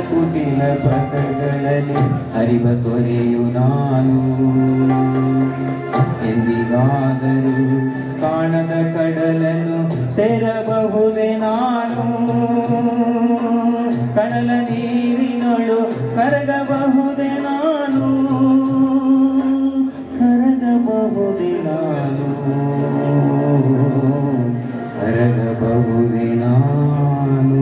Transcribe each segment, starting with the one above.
ಕುಟಿಲ ಪಥಗಳಲ್ಲಿ ಹರಿವ ತೊರೆಯು ನಾನು ಎಂದಿಗಾದರೂ ಕಾಣದ ಕಡಲನ್ನು ಸೇರಬಹುದೇ ನಾನು ಕಡಲ ನೀರಿನೊಳು ಕರಗಬಹುದೇ ನಾನು ಕರಗಬಹುದೇ ನಾನು ಕರಗಬಹುದೇ ನಾನು.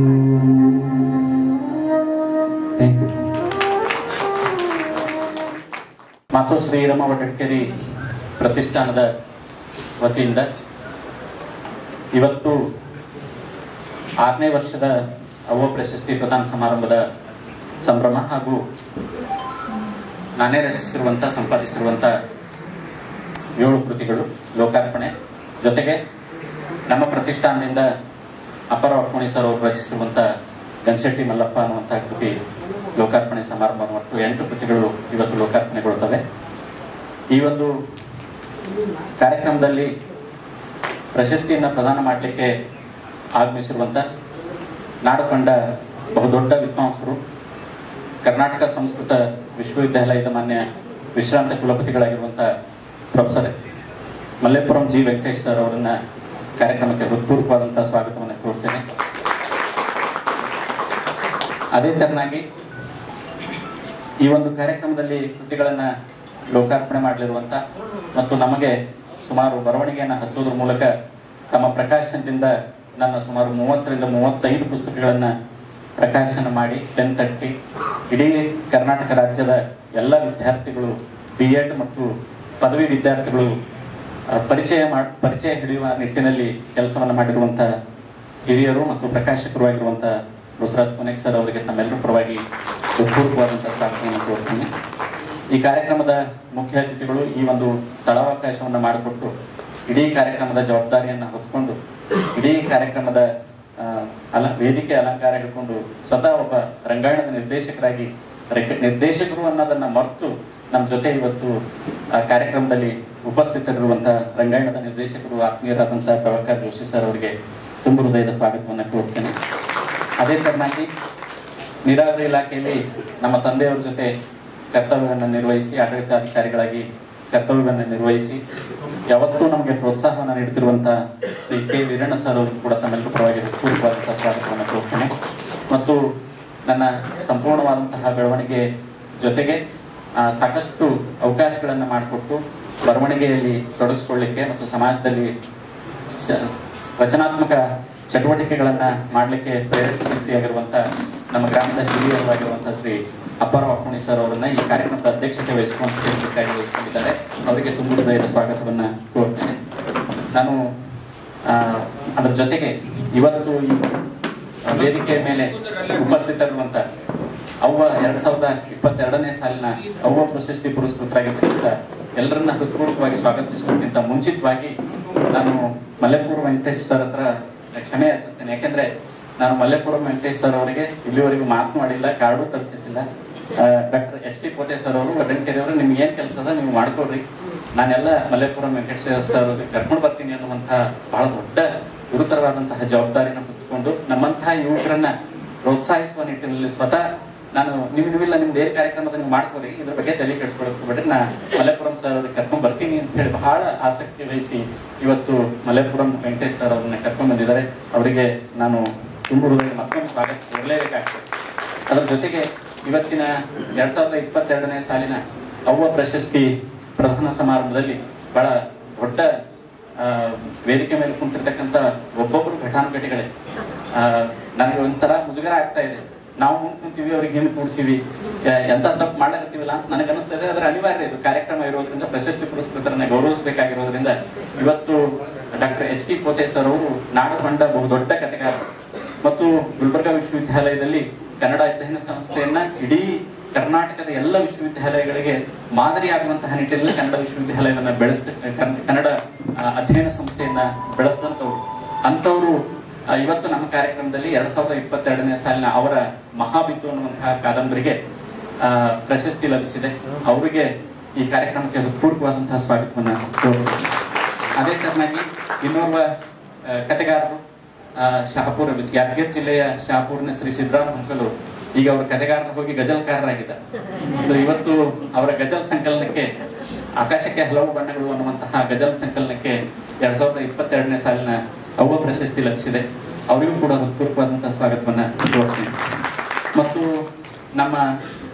ಮಾತು ಶ್ರೀರಾಮ ವಡ್ಡೇಕರಿ ಪ್ರತಿಷ್ಠಾನದ ವತಿಯಿಂದ ಇವತ್ತು 6ನೇ ವರ್ಷದ ಅವ್ವ ಪ್ರಶಸ್ತಿ ಪ್ರದಾನ ಸಮಾರಂಭದ ಸಂಭ್ರಮ ಹಾಗೂ ನಾನೇ ರಚಿಸಿರುವಂಥ ಸಂಪಾದಿಸಿರುವಂಥ 7 ಕೃತಿಗಳು ಲೋಕಾರ್ಪಣೆ, ಜೊತೆಗೆ ನಮ್ಮ ಪ್ರತಿಷ್ಠಾನದಿಂದ ಅಪರ ಒಟ್ಮಣಿ ಸರ್ ಅವರು ರಚಿಸಿರುವಂಥ ಗಂಗಶೆಟ್ಟಿ ಮಲ್ಲಪ್ಪ ಅನ್ನುವಂಥ ಕೃತಿ ಲೋಕಾರ್ಪಣೆ ಸಮಾರಂಭ. ಒಟ್ಟು 8 ಕೃತಿಗಳು ಇವತ್ತು ಲೋಕಾರ್ಪಣೆಗೊಳ್ಳುತ್ತವೆ. ಈ ಒಂದು ಕಾರ್ಯಕ್ರಮದಲ್ಲಿ ಪ್ರಶಸ್ತಿಯನ್ನು ಪ್ರದಾನ ಮಾಡಲಿಕ್ಕೆ ಆಗಮಿಸಿರುವಂಥ ನಾಡು ಕಂಡ ಬಹುದೊಡ್ಡ ವಿದ್ವಾಂಸರು, ಕರ್ನಾಟಕ ಸಂಸ್ಕೃತ ವಿಶ್ವವಿದ್ಯಾಲಯದ ಮಾನ್ಯ ವಿಶ್ರಾಂತ ಕುಲಪತಿಗಳಾಗಿರುವಂಥ professor Mallepuram G Venkatesh sir ಅವರನ್ನ ಕಾರ್ಯಕ್ರಮಕ್ಕೆ ಹೃತ್ಪೂರ್ವಕವಾದಂಥ ಸ್ವಾಗತವನ್ನು ಕೋರ್ತೇನೆ. ಅದೇ ತೆರನಾಗಿ ಈ ಒಂದು ಕಾರ್ಯಕ್ರಮದಲ್ಲಿ ಕೃತಿಗಳನ್ನು ಲೋಕಾರ್ಪಣೆ ಮಾಡಲಿರುವಂಥ ಮತ್ತು ನಮಗೆ ಸುಮಾರು ಬರವಣಿಗೆಯನ್ನು ಹಚ್ಚೋದ್ರ ಮೂಲಕ ತಮ್ಮ ಪ್ರಕಾಶನದಿಂದ ನನ್ನ ಸುಮಾರು 30ರಿಂದ 35 ಪುಸ್ತಕಗಳನ್ನು ಪ್ರಕಾಶನ ಮಾಡಿ ಪೆನ್ ತಟ್ಟಿ ಇಡೀ ಕರ್ನಾಟಕ ರಾಜ್ಯದ ಎಲ್ಲ ವಿದ್ಯಾರ್ಥಿಗಳು, B.Ed ಮತ್ತು ಪದವಿ ವಿದ್ಯಾರ್ಥಿಗಳು ಪರಿಚಯ ಹಿಡಿಯುವ ನಿಟ್ಟಿನಲ್ಲಿ ಕೆಲಸವನ್ನು ಮಾಡಿರುವಂಥ ಹಿರಿಯರು ಮತ್ತು ಪ್ರಕಾಶಕರು ಆಗಿರುವಂತಹ ಬಸವರಾಜ್ ಕೊನೆಕ್ ಸರ್ ಅವರಿಗೆ ತಮ್ಮೆಲ್ಲರ ಪರವಾಗಿ ಹೃತ್ಪೂರ್ವಕವಾದಂತಹ ಸ್ವಾಗತವನ್ನು ಕೋರುತ್ತೇನೆ. ಈ ಕಾರ್ಯಕ್ರಮದ ಮುಖ್ಯ ಅತಿಥಿಗಳು ಈ ಒಂದು ಸ್ಥಳಾವಕಾಶವನ್ನು ಮಾಡಿಕೊಟ್ಟು ಇಡೀ ಕಾರ್ಯಕ್ರಮದ ಜವಾಬ್ದಾರಿಯನ್ನು ಹೊತ್ಕೊಂಡು ಇಡೀ ಕಾರ್ಯಕ್ರಮದ ವೇದಿಕೆ ಅಲಂಕಾರ ಹಿಡ್ಕೊಂಡು ಸ್ವತಃ ಒಬ್ಬ ರಂಗಾಯಣದ ನಿರ್ದೇಶಕರು ಅನ್ನೋದನ್ನ ಮರೆತು ನಮ್ಮ ಜೊತೆ ಇವತ್ತು ಕಾರ್ಯಕ್ರಮದಲ್ಲಿ ಉಪಸ್ಥಿತರಿರುವಂತಹ ರಂಗಾಯಣದ ನಿರ್ದೇಶಕರು ಆತ್ಮೀಯರಾದಂತಹ ಪ್ರಭಾಕರ್ ಜೋಶಿ ಸರ್ ಅವರಿಗೆ ತುಂಬ ಹೃದಯದ ಸ್ವಾಗತವನ್ನು ಕೋರುತ್ತೇನೆ. ಅದೇ ತರನಾಗಿ ನೀರಾವರಿ ಇಲಾಖೆಯಲ್ಲಿ ನಮ್ಮ ತಂದೆಯವರ ಜೊತೆ ಕರ್ತವ್ಯವನ್ನು ನಿರ್ವಹಿಸಿ ಆಡಳಿತಾಧಿಕಾರಿಗಳಾಗಿ ಕರ್ತವ್ಯವನ್ನು ನಿರ್ವಹಿಸಿ ಯಾವತ್ತೂ ನಮಗೆ ಪ್ರೋತ್ಸಾಹವನ್ನು ನೀಡುತ್ತಿರುವಂತಹ ಶ್ರೀ ಕೆ ವೀರಣ್ಣ ಸರ್ ಅವರಿಗೂ ಕೂಡ ತಮ್ಮೆಲ್ಲರ ಪರವಾಗಿ ಹೃತ್ಪೂರ್ವಕವಾದಂತಹ ಸ್ವಾಗತವನ್ನು ಕೋರುತ್ತೇನೆ. ಮತ್ತು ನನ್ನ ಸಂಪೂರ್ಣವಾದಂತಹ ಬೆಳವಣಿಗೆ ಜೊತೆಗೆ ಸಾಕಷ್ಟು ಅವಕಾಶಗಳನ್ನು ಮಾಡಿಕೊಟ್ಟು ಬರವಣಿಗೆಯಲ್ಲಿ ತೊಡಗಿಸ್ಕೊಳ್ಳಿಕ್ಕೆ ಮತ್ತು ಸಮಾಜದಲ್ಲಿ ರಚನಾತ್ಮಕ ಚಟುವಟಿಕೆಗಳನ್ನ ಮಾಡಲಿಕ್ಕೆ ಪ್ರೇರಕ ಶಕ್ತಿಯಾಗಿರುವಂತಹ ನಮ್ಮ ಗ್ರಾಮದ ಹಿರಿಯರಾಗಿರುವಂತಹ ಶ್ರೀ ಅಪ್ಪಾರಾವ್ ಅಪ್ಪುಣಿ ಸರ್ ಅವರನ್ನ ಈ ಕಾರ್ಯಕ್ರಮದ ಅಧ್ಯಕ್ಷತೆ ವಹಿಸಿಕೊಂಡಿದ್ದಾರೆ. ಅವರಿಗೆ ತುಂಬ ಹೃದಯದ ಸ್ವಾಗತವನ್ನ ಕೋರ್ತೇನೆ. ನಾನು ಅದರ ಜೊತೆಗೆ ಇವತ್ತು ಈ ವೇದಿಕೆಯ ಮೇಲೆ ಉಪಸ್ಥಿತರಿರುವಂತ ಅವ್ವ 2022ನೇ ಸಾಲಿನ ಅವ್ವ ಪ್ರಶಸ್ತಿ ಪುರಸ್ಕೃತರಾಗಿರ್ತಕ್ಕಂಥ ಎಲ್ಲರನ್ನ ಹೃತ್ಪೂರ್ವಕವಾಗಿ ಸ್ವಾಗತಿಸುವುದಕ್ಕಿಂತ ಮುಂಚಿತವಾಗಿ ನಾನು ಮಲ್ಲೇಪುರ ವೆಂಕಟೇಶ್ ಸರ್ ಹತ್ರ ಕ್ಷಮೆ ಯಾಚಿಸ್ತೇನೆ. ಯಾಕೆಂದ್ರೆ ನಾನು ಮಲ್ಲೇಪುರ ವೆಂಕಟೇಶ್ ಸರ್ ಅವರಿಗೆ ಇಲ್ಲಿವರೆಗೂ ಮಾತನಾಡಿಲ್ಲ, ಕಾರ್ಡು ತಲುಪಿಸಿಲ್ಲ. ಡಾಕ್ಟರ್ ಎಚ್ ಟಿ ಕೋಟೆ ಸರ್ ಅವರು ಗಡ್ಡನಕೆರೆ ಅವರು ನಿಮ್ಗೆ ಏನ್ ಕೆಲಸ ಅದ ನೀವು ಮಾಡ್ಕೊಡ್ರಿ, ನಾನೆಲ್ಲ ಮಲ್ಲೇಪುರ ವೆಂಕಟೇಶ್ ಸರ್ ಅವ್ರಿಗೆ ಕರ್ಕೊಂಡು ಬರ್ತೀನಿ ಅನ್ನುವಂತಹ ಬಹಳ ದೊಡ್ಡ ಗುರುತರವಾದಂತಹ ಜವಾಬ್ದಾರಿನ ಹೊತ್ತುಕೊಂಡು ನಮ್ಮಂತಹ ಯುವಕರನ್ನ ಪ್ರೋತ್ಸಾಹಿಸುವ ನಿಟ್ಟಿನಲ್ಲಿ ಸ್ವತಃ ನಾನು ನಿಮ್ಮಿಲ್ಲ ನಿಮ್ದು ಏನ್ ಕಾರ್ಯಕ್ರಮದ ನೀವು ಮಾಡ್ಕೊರಿ, ಇದ್ರ ಬಗ್ಗೆ ತಲೆ ಕೆಡಿಸ್ಕೊಳ್ಬಿಟ್ರೆ ನಾ ಮಲ್ಲೇಪುರಂ ಸರ್ ಅವ್ರಿಗೆ ಕರ್ಕೊಂಡ್ ಬರ್ತೀನಿ ಅಂತ ಹೇಳಿ ಬಹಳ ಆಸಕ್ತಿ ವಹಿಸಿ ಇವತ್ತು ಮಲ್ಲೇಪುರಂ ವೆಂಕಟೇಶ್ ಸರ್ ಅವ್ರನ್ನ ಕರ್ಕೊಂಡ್ ಬಂದಿದ್ದಾರೆ. ಅವರಿಗೆ ನಾನು ತುಂಬ ಹೃದಯ ಮತ್ತೊಮ್ಮೆ ಸ್ವಾಗತ ಕೊಡಲೇಬೇಕಾಗ್ತದೆ. ಅದರ ಜೊತೆಗೆ ಇವತ್ತಿನ 2022ನೇ ಸಾಲಿನ ಅವ್ವ ಪ್ರಶಸ್ತಿ ಪ್ರದಾನ ಸಮಾರಂಭದಲ್ಲಿ ಬಹಳ ದೊಡ್ಡ ವೇದಿಕೆ ಮೇಲೆ ಕುಂತಿರ್ತಕ್ಕಂಥ ಒಬ್ಬೊಬ್ಬರು ಘಟಾನುಘಟಿಗಳೇ ನನಗೆ ಒಂಥರ ಮುಜುಗರ ಆಗ್ತಾ ಇದೆ. ನಾವು ಮುಂದೆ ಕುಂತೀವಿ, ಅವ್ರಿಗೆ ಹಿಂದೆ ಕೂಡ್ಸಿವಿ, ಎಂತ ತಪ್ಪು ಮಾಡಕತ್ತೀವಿಲ್ಲ ಅಂತ ನನಗೆ ಅನಿಸ್ತಾ ಇದೆ. ಅದರ ಅನಿವಾರ್ಯ ಇದು ಕಾರ್ಯಕ್ರಮ ಇರೋದ್ರಿಂದ, ಪ್ರಶಸ್ತಿ ಪುರಸ್ಕೃತರನ್ನ ಗೌರವಿಸಬೇಕಾಗಿರೋದ್ರಿಂದ ಇವತ್ತು ಡಾಕ್ಟರ್ ಎಚ್ ಟಿ ಕೋಟೆ ಸರ್ ಅವರು ನಾಡು ಕಂಡ ಬಹುದೊಡ್ಡ ಕಥೆಗಾರ ಮತ್ತು ಗುಲ್ಬರ್ಗಾ ವಿಶ್ವವಿದ್ಯಾಲಯದಲ್ಲಿ ಕನ್ನಡ ಅಧ್ಯಯನ ಸಂಸ್ಥೆಯನ್ನ ಇಡೀ ಕರ್ನಾಟಕದ ಎಲ್ಲ ವಿಶ್ವವಿದ್ಯಾಲಯಗಳಿಗೆ ಮಾದರಿಯಾಗುವಂತಹ ನಿಟ್ಟಿನಲ್ಲಿ ಕನ್ನಡ ವಿಶ್ವವಿದ್ಯಾಲಯವನ್ನ ಕನ್ನಡ ಅಧ್ಯಯನ ಸಂಸ್ಥೆಯನ್ನ ಬೆಳೆಸಿದಂಥವ್ರು. ಅಂಥವ್ರು ಇವತ್ತು ನಮ್ಮ ಕಾರ್ಯಕ್ರಮದಲ್ಲಿ 2022ನೇ ಸಾಲಿನ ಅವರ ಮಹಾಬಿದ್ದು ಅನ್ನುವಂತಹ ಕಾದಂಬರಿಗೆ ಪ್ರಶಸ್ತಿ ಲಭಿಸಿದೆ. ಅವರಿಗೆ ಈ ಕಾರ್ಯಕ್ರಮಕ್ಕೆ ಹೃತ್ಪೂರ್ವಕವಾದಂತಹ ಸ್ವಾಗತವನ್ನ ಕೋರುತ್ತೇನೆ. ಅದೇ ತರನಾಗಿ ಇನ್ನೋರ್ವ ಕಥೆಗಾರರು ಶಹಾಪುರ ಯಾದಗಿರಿ ಜಿಲ್ಲೆಯ ಶಹಾಪುರ್ನ ಶ್ರೀ ಸಿದ್ದರಾಮ ಹಂಕಲು ಈಗ ಅವರ ಕಥೆಗಾರನ ಹೋಗಿ ಗಜಲ್ಕಾರರಾಗಿದ್ದ. ಸೊ ಇವತ್ತು ಅವರ ಗಜಲ್ ಸಂಕಲನಕ್ಕೆ ಆಕಾಶಕ್ಕೆ ಹಲವು ಬಣ್ಣಗಳು ಅನ್ನುವಂತಹ ಗಜಲ್ ಸಂಕಲನಕ್ಕೆ 2022ನೇ ಸಾಲಿನ ಅವ್ವ ಪ್ರಶಸ್ತಿ ಲಭಿಸಿದೆ. ಅವರಿಗೂ ಕೂಡ ಹೃತ್ಪೂರ್ವಕವಾದಂತಹ ಸ್ವಾಗತವನ್ನ ಕೋರ್ತೀನಿ. ಮತ್ತು ನಮ್ಮ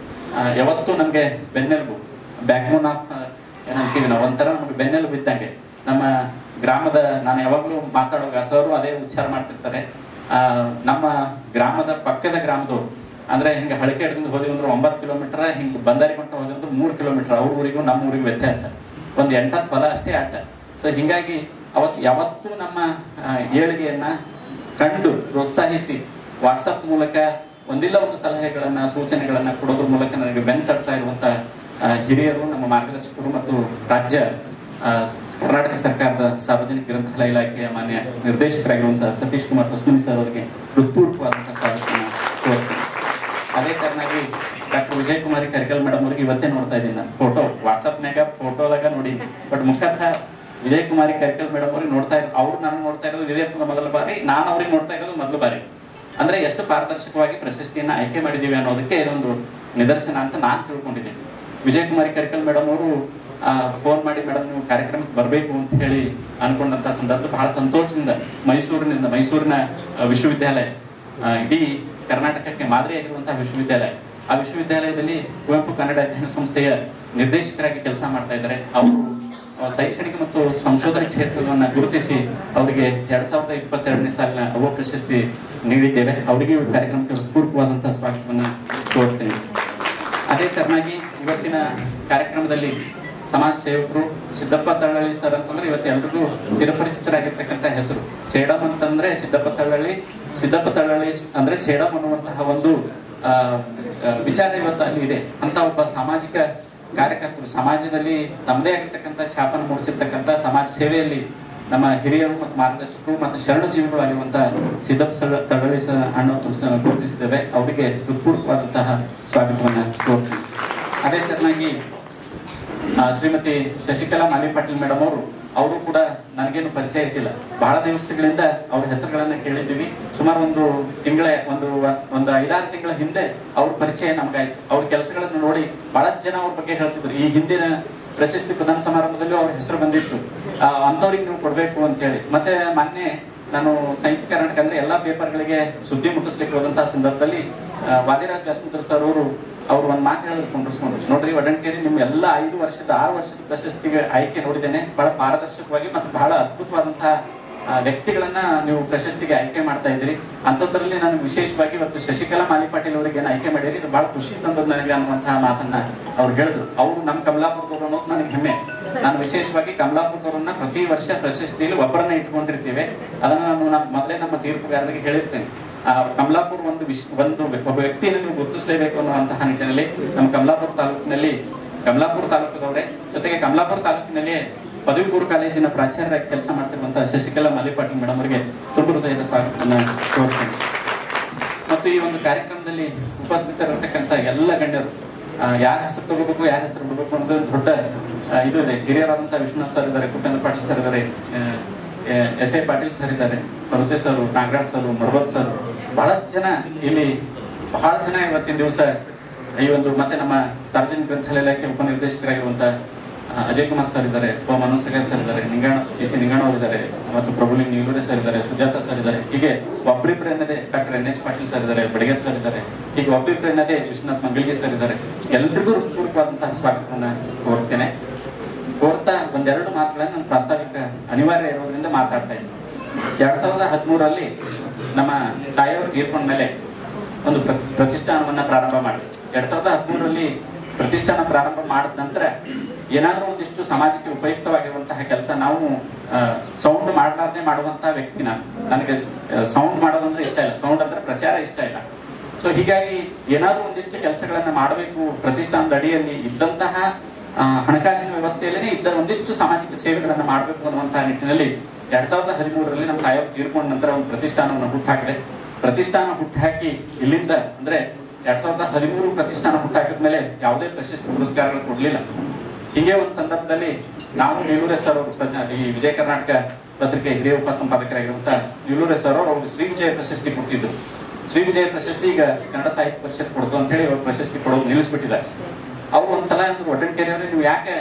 ಯಾವತ್ತೂ ನಮ್ಗೆ ಬೆನ್ನೆಲುಬು, ಬ್ಯಾಕ್ಬೋನ್ ಆಫ್ ಏನಂತೀವಿ ನಾವು, ಒಂಥರ ನಮ್ಗೆ ಬೆನ್ನೆಲುಬು ಇದ್ದಂಗೆ ನಮ್ಮ ಗ್ರಾಮದ, ನಾನು ಯಾವಾಗ್ಲೂ ಮಾತಾಡುವಾಗ ಸರ್ ಅದೇ ಉಚ್ಚಾರ ಮಾಡ್ತಿರ್ತಾರೆ, ನಮ್ಮ ಗ್ರಾಮದ ಪಕ್ಕದ ಗ್ರಾಮದವ್ರು ಅಂದ್ರೆ ಹಿಂಗ ಹಳಕೆ ಹಿಡಿದು ಹೋದ್ವಿ ಅಂದ್ರೆ 9 ಕಿಲೋಮೀಟರ್, ಹಿಂಗ್ ಬಂದಾರಿ ಕೊಂಡ ಹೋದ್ವಿ ಅಂದ್ರೆ 3 ಕಿಲೋಮೀಟರ್. ಅವ್ರ ಊರಿಗೂ ನಮ್ಮ ಊರಿಗೂ ವ್ಯತ್ಯಾಸ ಒಂದ್ 8 ಹೊಲ ಅಷ್ಟೇ ಆಟ. ಸೊ ಹಿಂಗಾಗಿ ಯಾವತ್ತೂ ನಮ್ಮ ಏಳಿಗೆಯನ್ನ ಕಂಡು ಪ್ರೋತ್ಸಾಹಿಸಿ ವಾಟ್ಸಪ್ ಮೂಲಕ ಒಂದಿಲ್ಲ ಒಂದು ಸಲಹೆಗಳನ್ನ ಸೂಚನೆಗಳನ್ನ ಕೊಡೋದ್ರ ಮೂಲಕ ನನಗೆ ಬೆನ್ನು ತಡ್ತಾ ಇರುವಂತಹ ಹಿರಿಯರು, ನಮ್ಮ ಮಾರ್ಗದರ್ಶಕರು ಮತ್ತು ರಾಜ್ಯ ಕರ್ನಾಟಕ ಸರ್ಕಾರದ ಸಾರ್ವಜನಿಕ ಗ್ರಂಥಾಲಯ ಇಲಾಖೆಯ ಮಾನ್ಯ ನಿರ್ದೇಶಕರಾಗಿರುವಂತಹ ಸತೀಶ್ ಕುಮಾರ್ ಹೊಸ್ಮನಿ ಸರ್ ಅವರಿಗೆ ಹೃತ್ಪೂರ್ವಕವಾದಂತಹ ಸ್ವಾಗತವನ್ನು ಕೋರುತ್ತೇನೆ. ಅದೇ ಕಾರಣಾಗಿ ಡಾಕ್ಟರ್ ವಿಜಯ್ ಕುಮಾರಿ ಕರಿಕಲ್ ಮೇಡಮ್ ಅವ್ರಿಗೆ ಇವತ್ತೇ ನೋಡ್ತಾ ಇದ್ದೀನಿ ನಾನು ಫೋಟೋ, ವಾಟ್ಸಪ್ನಾಗ ಫೋಟೋದಾಗ ನೋಡಿ, ಬಟ್ ಮುಖತಃ ವಿಜಯ್ ಕುಮಾರಿ ಕರಿಕಲ್ ಮೇಡಮ್ ಅವ್ರಿಗೆ ನೋಡ್ತಾ ಇರೋದು, ಅವ್ರು ನಾನು ನೋಡ್ತಾ ಇರೋದು ಇದೇ ಮೊದಲ ಬಾರಿ, ನಾನು ಅವ್ರಿಗೆ ನೋಡ್ತಾ ಇರೋದು ಮೊದಲು ಬಾರಿ. ಅಂದ್ರೆ ಎಷ್ಟು ಪಾರದರ್ಶಕವಾಗಿ ಪ್ರಶಸ್ತಿಯನ್ನ ಆಯ್ಕೆ ಮಾಡಿದೀವಿ ಅನ್ನೋದಕ್ಕೆ ಇದೊಂದು ನಿದರ್ಶನ ಅಂತ ನಾನು ತಿಳ್ಕೊಂಡಿದ್ದೀನಿ. ವಿಜಯ್ ಕುಮಾರಿ ಕರಿಕಲ್ ಮೇಡಮ್ ಅವರು ಫೋನ್ ಮಾಡಿ, ಮೇಡಮ್ ನೀವು ಕಾರ್ಯಕ್ರಮಕ್ಕೆ ಬರಬೇಕು ಅಂತ ಹೇಳಿ ಅನ್ಕೊಂಡಂತ ಸಂದರ್ಭ ಬಹಳ ಸಂತೋಷದಿಂದ ಮೈಸೂರಿನ ವಿಶ್ವವಿದ್ಯಾಲಯ ಇಡೀ ಕರ್ನಾಟಕಕ್ಕೆ ಮಾದರಿಯಾಗಿರುವಂತಹ ವಿಶ್ವವಿದ್ಯಾಲಯ, ಆ ವಿಶ್ವವಿದ್ಯಾಲಯದಲ್ಲಿ ಕುವೆಂಪು ಕನ್ನಡ ಅಧ್ಯಯನ ಸಂಸ್ಥೆಯ ನಿರ್ದೇಶಕರಾಗಿ ಕೆಲಸ ಮಾಡ್ತಾ ಇದ್ದಾರೆ. ಅವರು ಶೈಕ್ಷಣಿಕ ಮತ್ತು ಸಂಶೋಧನೆ ಕ್ಷೇತ್ರವನ್ನ ಗುರುತಿಸಿ ಅವರಿಗೆ 2022ನೇ ಸಾಲಿನ ಅವ್ವ ಪ್ರಶಸ್ತಿ ನೀಡಿದ್ದೇವೆ. ಅವರಿಗೆ ಈ ಕಾರ್ಯಕ್ರಮಕ್ಕೆ ಪೂರ್ವಕವಾದಂತಹ ಸ್ವಾಗತವನ್ನ ಕೋರ್ತೇನೆ. ಅದೇ ತರನಾಗಿ ಇವತ್ತಿನ ಕಾರ್ಯಕ್ರಮದಲ್ಲಿ ಸಮಾಜ ಸೇವಕರು. ಸಿದ್ದಪ್ಪ ತಳ್ಳಳ್ಳಿ ಸರ್ ಅಂತಂದ್ರೆ ಇವತ್ತು ಎಲ್ರಿಗೂ ಚಿರಪರಿಚಿತರಾಗಿರ್ತಕ್ಕಂಥ ಹೆಸರು. ಸೇಡಂ ಅಂತಂದ್ರೆ ಸಿದ್ದಪ್ಪ ತಳ್ಳಳ್ಳಿ ಅಂದ್ರೆ ಸೇಡಂ ಅನ್ನುವಂತಹ ಒಂದು ವಿಚಾರ ಇವತ್ತು ಅಲ್ಲಿ ಇದೆ. ಅಂತ ಒಬ್ಬ ಸಾಮಾಜಿಕ ಕಾರ್ಯಕರ್ತರು, ಸಮಾಜದಲ್ಲಿ ತಮ್ಮದೇ ಆಗಿರ್ತಕ್ಕಂಥ ಛಾಪನ್ನು ಮೂಡಿಸಿರ್ತಕ್ಕಂಥ ಸಮಾಜ ಸೇವೆಯಲ್ಲಿ ನಮ್ಮ ಹಿರಿಯರು ಮತ್ತು ಮಾರ್ಗದರ್ಶಕರು ಮತ್ತು ಶರಣ ಜೀವಿಗಳು ಆಗಿರುವಂತಹ ಸಿದ್ದಪ್ಪ ತಳ್ಳಳ್ಳಿ ಅಣ್ಣ ಗುರುತಿಸಿದ್ದೇವೆ. ಅವರಿಗೆ ಹೃತ್ಪೂರ್ವಕವಾದಂತಹ ಸ್ವಾಗತವನ್ನ ಕೋರ್ತೀನಿ. ಅದೇ ತರನಾಗಿ ಶ್ರೀಮತಿ ಶಶಿಕಲಾ ಮಾಲಿ ಪಾಟೀಲ್ ಮೇಡಮ್ ಅವರು ಕೂಡ ನನಗೇನು ಪರಿಚಯ ಇದ್ದಿಲ್ಲ. ಬಹಳ ದಿವಸಗಳಿಂದ ಅವ್ರ ಹೆಸರುಗಳನ್ನ ಕೇಳಿದ್ದೀವಿ. ಸುಮಾರು ಒಂದು 5-6 ತಿಂಗಳ ಹಿಂದೆ ಅವ್ರ ಪರಿಚಯ ನಮ್ಗಾಯ್ತು. ಅವ್ರ ಕೆಲಸಗಳನ್ನು ನೋಡಿ ಬಹಳಷ್ಟು ಜನ ಅವ್ರ ಬಗ್ಗೆ ಹೇಳ್ತಿದ್ರು. ಈ ಹಿಂದಿನ ಪ್ರಶಸ್ತಿ ಪ್ರದಾನ ಸಮಾರಂಭದಲ್ಲೂ ಅವ್ರ ಹೆಸರು ಬಂದಿತ್ತು, ಅಂತವ್ರಿಗೆ ನೀವು ಕೊಡ್ಬೇಕು ಅಂತ ಹೇಳಿ. ಮತ್ತೆ ಮೊನ್ನೆ ನಾನು ಸಂಯುಕ್ತ ಕರ್ನಾಟಕ ಅಂದ್ರೆ ಎಲ್ಲಾ ಪೇಪರ್ಗಳಿಗೆ ಸುದ್ದಿ ಮುಟ್ಟಿಸ್ಲಿಕ್ಕೆ ಹೋದಂತಹ ಸಂದರ್ಭದಲ್ಲಿ ವಾದಿರಾಜ್ ವ್ಯಾಸಮುದ್ರ ಸರ್ ಅವ್ರು ಒಂದ್ ಮಾತು ಹೇಳಿದ್ರು, ನೋಡ್ರಿ ವಡಂಕೇರಿ ನಿಮ್ ಎಲ್ಲ 6 ವರ್ಷದ ಪ್ರಶಸ್ತಿಗೆ ಆಯ್ಕೆ ನೋಡಿದ್ದೇನೆ. ಬಹಳ ಪಾರದರ್ಶಕವಾಗಿ ಮತ್ತು ಬಹಳ ಅದ್ಭುತವಾದಂತಹ ವ್ಯಕ್ತಿಗಳನ್ನ ನೀವು ಪ್ರಶಸ್ತಿಗೆ ಆಯ್ಕೆ ಮಾಡ್ತಾ ಇದ್ರಿ. ಅಂತದ್ರಲ್ಲಿ ನಾನು ವಿಶೇಷವಾಗಿ ಇವತ್ತು ಶಶಿಕಲಾ ಮಾಲಿ ಪಾಟೀಲ್ ಅವರಿಗೆ ಆಯ್ಕೆ ಮಾಡಿರಿ, ಇದು ಬಹಳ ಖುಷಿ ತಂದದ್ದು ನನಗೆ ಅನ್ನುವಂತಹ ಮಾತನ್ನ ಅವ್ರು ಹೇಳಿದ್ರು. ಅವರು ನಮ್ಮ ಕಮಲಾಪುರದವರು ಅನ್ನೋದು ನನಗೆ ಹೆಮ್ಮೆ. ನಾನು ವಿಶೇಷವಾಗಿ ಕಮಲಾಪುರದವರನ್ನ ಪ್ರತಿ ವರ್ಷ ಪ್ರಶಸ್ತಿಯಲ್ಲಿ ಒಬ್ಬರನ್ನ ಇಟ್ಕೊಂಡಿರ್ತೀವಿ. ಅದನ್ನ ನಾನು ಮೊದಲೇ ನಮ್ಮ ತೀರ್ಪುಗಾರರಿಗೆ ಹೇಳಿರ್ತೇನೆ. ಕಮಲಾಪುರ ಒಬ್ಬ ವ್ಯಕ್ತಿಯನ್ನು ನೀವು ಗುರುತಿಸಲೇಬೇಕು ಅನ್ನುವಂತಹ ನಿಟ್ಟಿನಲ್ಲಿ ನಮ್ಮ ಕಮಲಾಪುರ ತಾಲೂಕದವರೇ, ಜೊತೆಗೆ ಕಮಲಾಪುರ ತಾಲೂಕಿನಲ್ಲಿ ಪದವಿ ಪೂರ್ವ ಕಾಲೇಜಿನ ಪ್ರಾಚಾರ್ಯರಾಗಿ ಕೆಲಸ ಮಾಡ್ತಿರುವಂತಹ ಶಶಿಕಲಾ ಮಾಲಿ ಪಾಟೀಲ್ ಮೇಡಮ್ ಅವರಿಗೆ ತುಂಬ ಹೃದಯದ ಸ್ವಾಗತವನ್ನು ಕೋರ್ತೇನೆ. ಮತ್ತು ಈ ಒಂದು ಕಾರ್ಯಕ್ರಮದಲ್ಲಿ ಉಪಸ್ಥಿತರಿರ್ತಕ್ಕಂಥ ಎಲ್ಲ ಗಣ್ಯರು, ಯಾರ ಹೆಸರು ತಗೋಬೇಕು, ಯಾರ ಹೆಸರು ಬಿಡಬೇಕು ಅನ್ನೋದು ದೊಡ್ಡ ಇದು ಇದೆ. ಹಿರಿಯರಾದಂತಹ ವಿಶ್ವನಾಥ್ ಸರ್ ಇದ್ದಾರೆ, ಕುಪೇಂದ್ರ ಪಾಟೀಲ್ ಸರ್ ಇದ್ದಾರೆ, ಎಸ್ ಎ ಪಾಟೀಲ್ ಸರ್ ಇದ್ದಾರೆ, ಪರ್ವತೆ ಸರ್, ನಾಗರಾಜ್ ಸರ್, ಮರ್ವತ್ ಸರ್, ಬಹಳಷ್ಟು ಜನ ಇಲ್ಲಿ ಬಹಳ ಜನ ಇವತ್ತಿನ ದಿವಸ ಈ ಒಂದು ಮತ್ತೆ ನಮ್ಮ ಸಾರ್ವಜನಿಕ ಗ್ರಂಥಾಲಯ ಇಲಾಖೆ ಉಪನಿರ್ದೇಶಕರಾಗಿರುವಂತಹ ಅಜಯ್ ಕುಮಾರ್ ಸರ್ ಇದ್ದಾರೆ, ಮನೋಜ್ ಸಗರ್ ಸರ್ ಇದ್ದಾರೆ, ನಿಂಗಾಣ ಅವರು ಇದ್ದಾರೆ, ಮತ್ತು ಪ್ರಭುಲಿಂಗ್ ನೀಲೂರೆ ಸರ್ ಇದ್ದಾರೆ, ಸುಜಾತ ಸರ್ ಇದ್ದಾರೆ. ಹೀಗೆ ಒಬ್ಬರಿಬ್ರು ಎನ್ನದೇ ಡಾಕ್ಟರ್ NH ಪಾಟೀಲ್ ಸರ್ ಇದ್ದಾರೆ, ಬಡಗೇರ್ ಸರ್ ಇದ್ದಾರೆ. ಹೀಗೆ ಒಬ್ಬರಿಬ್ರು ಎನ್ನದೇ ವಿಶ್ವನಾಥ್ ಮಂಗಲ್ಗೆ ಸರ್ ಇದ್ದಾರೆ. ಎಲ್ರಿಗೂ ಪೂರ್ವಕವಾದಂತಹ ಸ್ವಾಗತವನ್ನ ಕೋರ್ತೇನೆ. ಕೋರ್ತಾ ಒಂದೆರಡು ಮಾತುಗಳನ್ನ ನಾನು ಪ್ರಾಸ್ತಾವಿಕ ಅನಿವಾರ್ಯ ಇರೋದ್ರಿಂದ ಮಾತಾಡ್ತಾ ಇದ್ದೀನಿ. 2013ರಲ್ಲಿ ನಮ್ಮ ತಾಯಿಯವರು ತೀರ್ಕೊಂಡ ಮೇಲೆ ಒಂದು ಪ್ರತಿಷ್ಠಾನವನ್ನ ಪ್ರಾರಂಭ ಮಾಡಿ 2013ರಲ್ಲಿ ಪ್ರತಿಷ್ಠಾನ ಪ್ರಾರಂಭ ಮಾಡಿದ ನಂತರ ಏನಾದ್ರೂ ಒಂದಿಷ್ಟು ಸಮಾಜಕ್ಕೆ ಉಪಯುಕ್ತವಾಗಿರುವಂತಹ ಕೆಲಸ, ನಾವು ಸೌಂಡ್ ಮಾಡಲಾರ್ದೆ ಮಾಡುವಂತಹ ವ್ಯಕ್ತಿ ನಾನು. ನನಗೆ ಸೌಂಡ್ ಮಾಡೋದಂದ್ರೆ ಇಷ್ಟ ಇಲ್ಲ, ಸೌಂಡ್ ಅಂದ್ರೆ ಪ್ರಚಾರ ಇಷ್ಟ ಇಲ್ಲ. ಸೊ ಹೀಗಾಗಿ ಏನಾದ್ರೂ ಒಂದಿಷ್ಟು ಕೆಲಸಗಳನ್ನ ಮಾಡಬೇಕು, ಪ್ರತಿಷ್ಠಾನದ ಅಡಿಯಲ್ಲಿ ಇದ್ದಂತಹ ಹಣಕಾಸಿನ ವ್ಯವಸ್ಥೆಯಲ್ಲೇ ಇದ್ದ ಒಂದಿಷ್ಟು ಸಾಮಾಜಿಕ ಸೇವೆಗಳನ್ನ ಮಾಡಬೇಕು ಅನ್ನುವಂತಹ ನಿಟ್ಟಿನಲ್ಲಿ 2013ರಲ್ಲಿ ನಮ್ಮ ತಾಯಿಯವರು ತೀರ್ಕೊಂಡ ನಂತರ ಒಂದು ಪ್ರತಿಷ್ಠಾನವನ್ನು ಹುಟ್ಟಾಕಿದೆ. ಪ್ರತಿಷ್ಠಾನ ಹುಟ್ಟಾಕಿ ಇಲ್ಲಿಂದ ಅಂದ್ರೆ 2013 ಪ್ರತಿಷ್ಠಾನ ಹುಟ್ಟಾಕಿದ್ಮೇಲೆ ಯಾವುದೇ ಪ್ರಶಸ್ತಿ ಪುರಸ್ಕಾರಗಳು ಕೊಡ್ಲಿಲ್ಲ. ಹೀಗೆ ಒಂದು ಸಂದರ್ಭದಲ್ಲಿ ನಾವು ನೀಲೂರೆ ಸರ್ ಅವರು ಈ ವಿಜಯ ಕರ್ನಾಟಕ ಪತ್ರಿಕೆ ಹಿರಿಯ ಉಪಸಂಪಾದಕರಾಗಿರುವಂತಹ ನೀಲೂರೆ ಸರ್ ಅವರು ಶ್ರೀ ವಿಜಯ ಪ್ರಶಸ್ತಿ ಕೊಟ್ಟಿದ್ರು. ಶ್ರೀ ವಿಜಯ ಪ್ರಶಸ್ತಿ ಈಗ ಕನ್ನಡ ಸಾಹಿತ್ಯ ಪರಿಷತ್ ಕೊಡ್ತು ಅಂತ ಹೇಳಿ ಅವ್ರು ಪ್ರಶಸ್ತಿ ಕೊಡೋದು ನಿಲ್ಲಿಸ್ಬಿಟ್ಟಿದ್ದಾರೆ. ಅವ್ರು ಒಂದ್ಸಲ ಅಂದ್ರು, ಒಡ್ಡಂಕೇರಿಯವ್ರೆ ನೀವು ಯಾಕೆ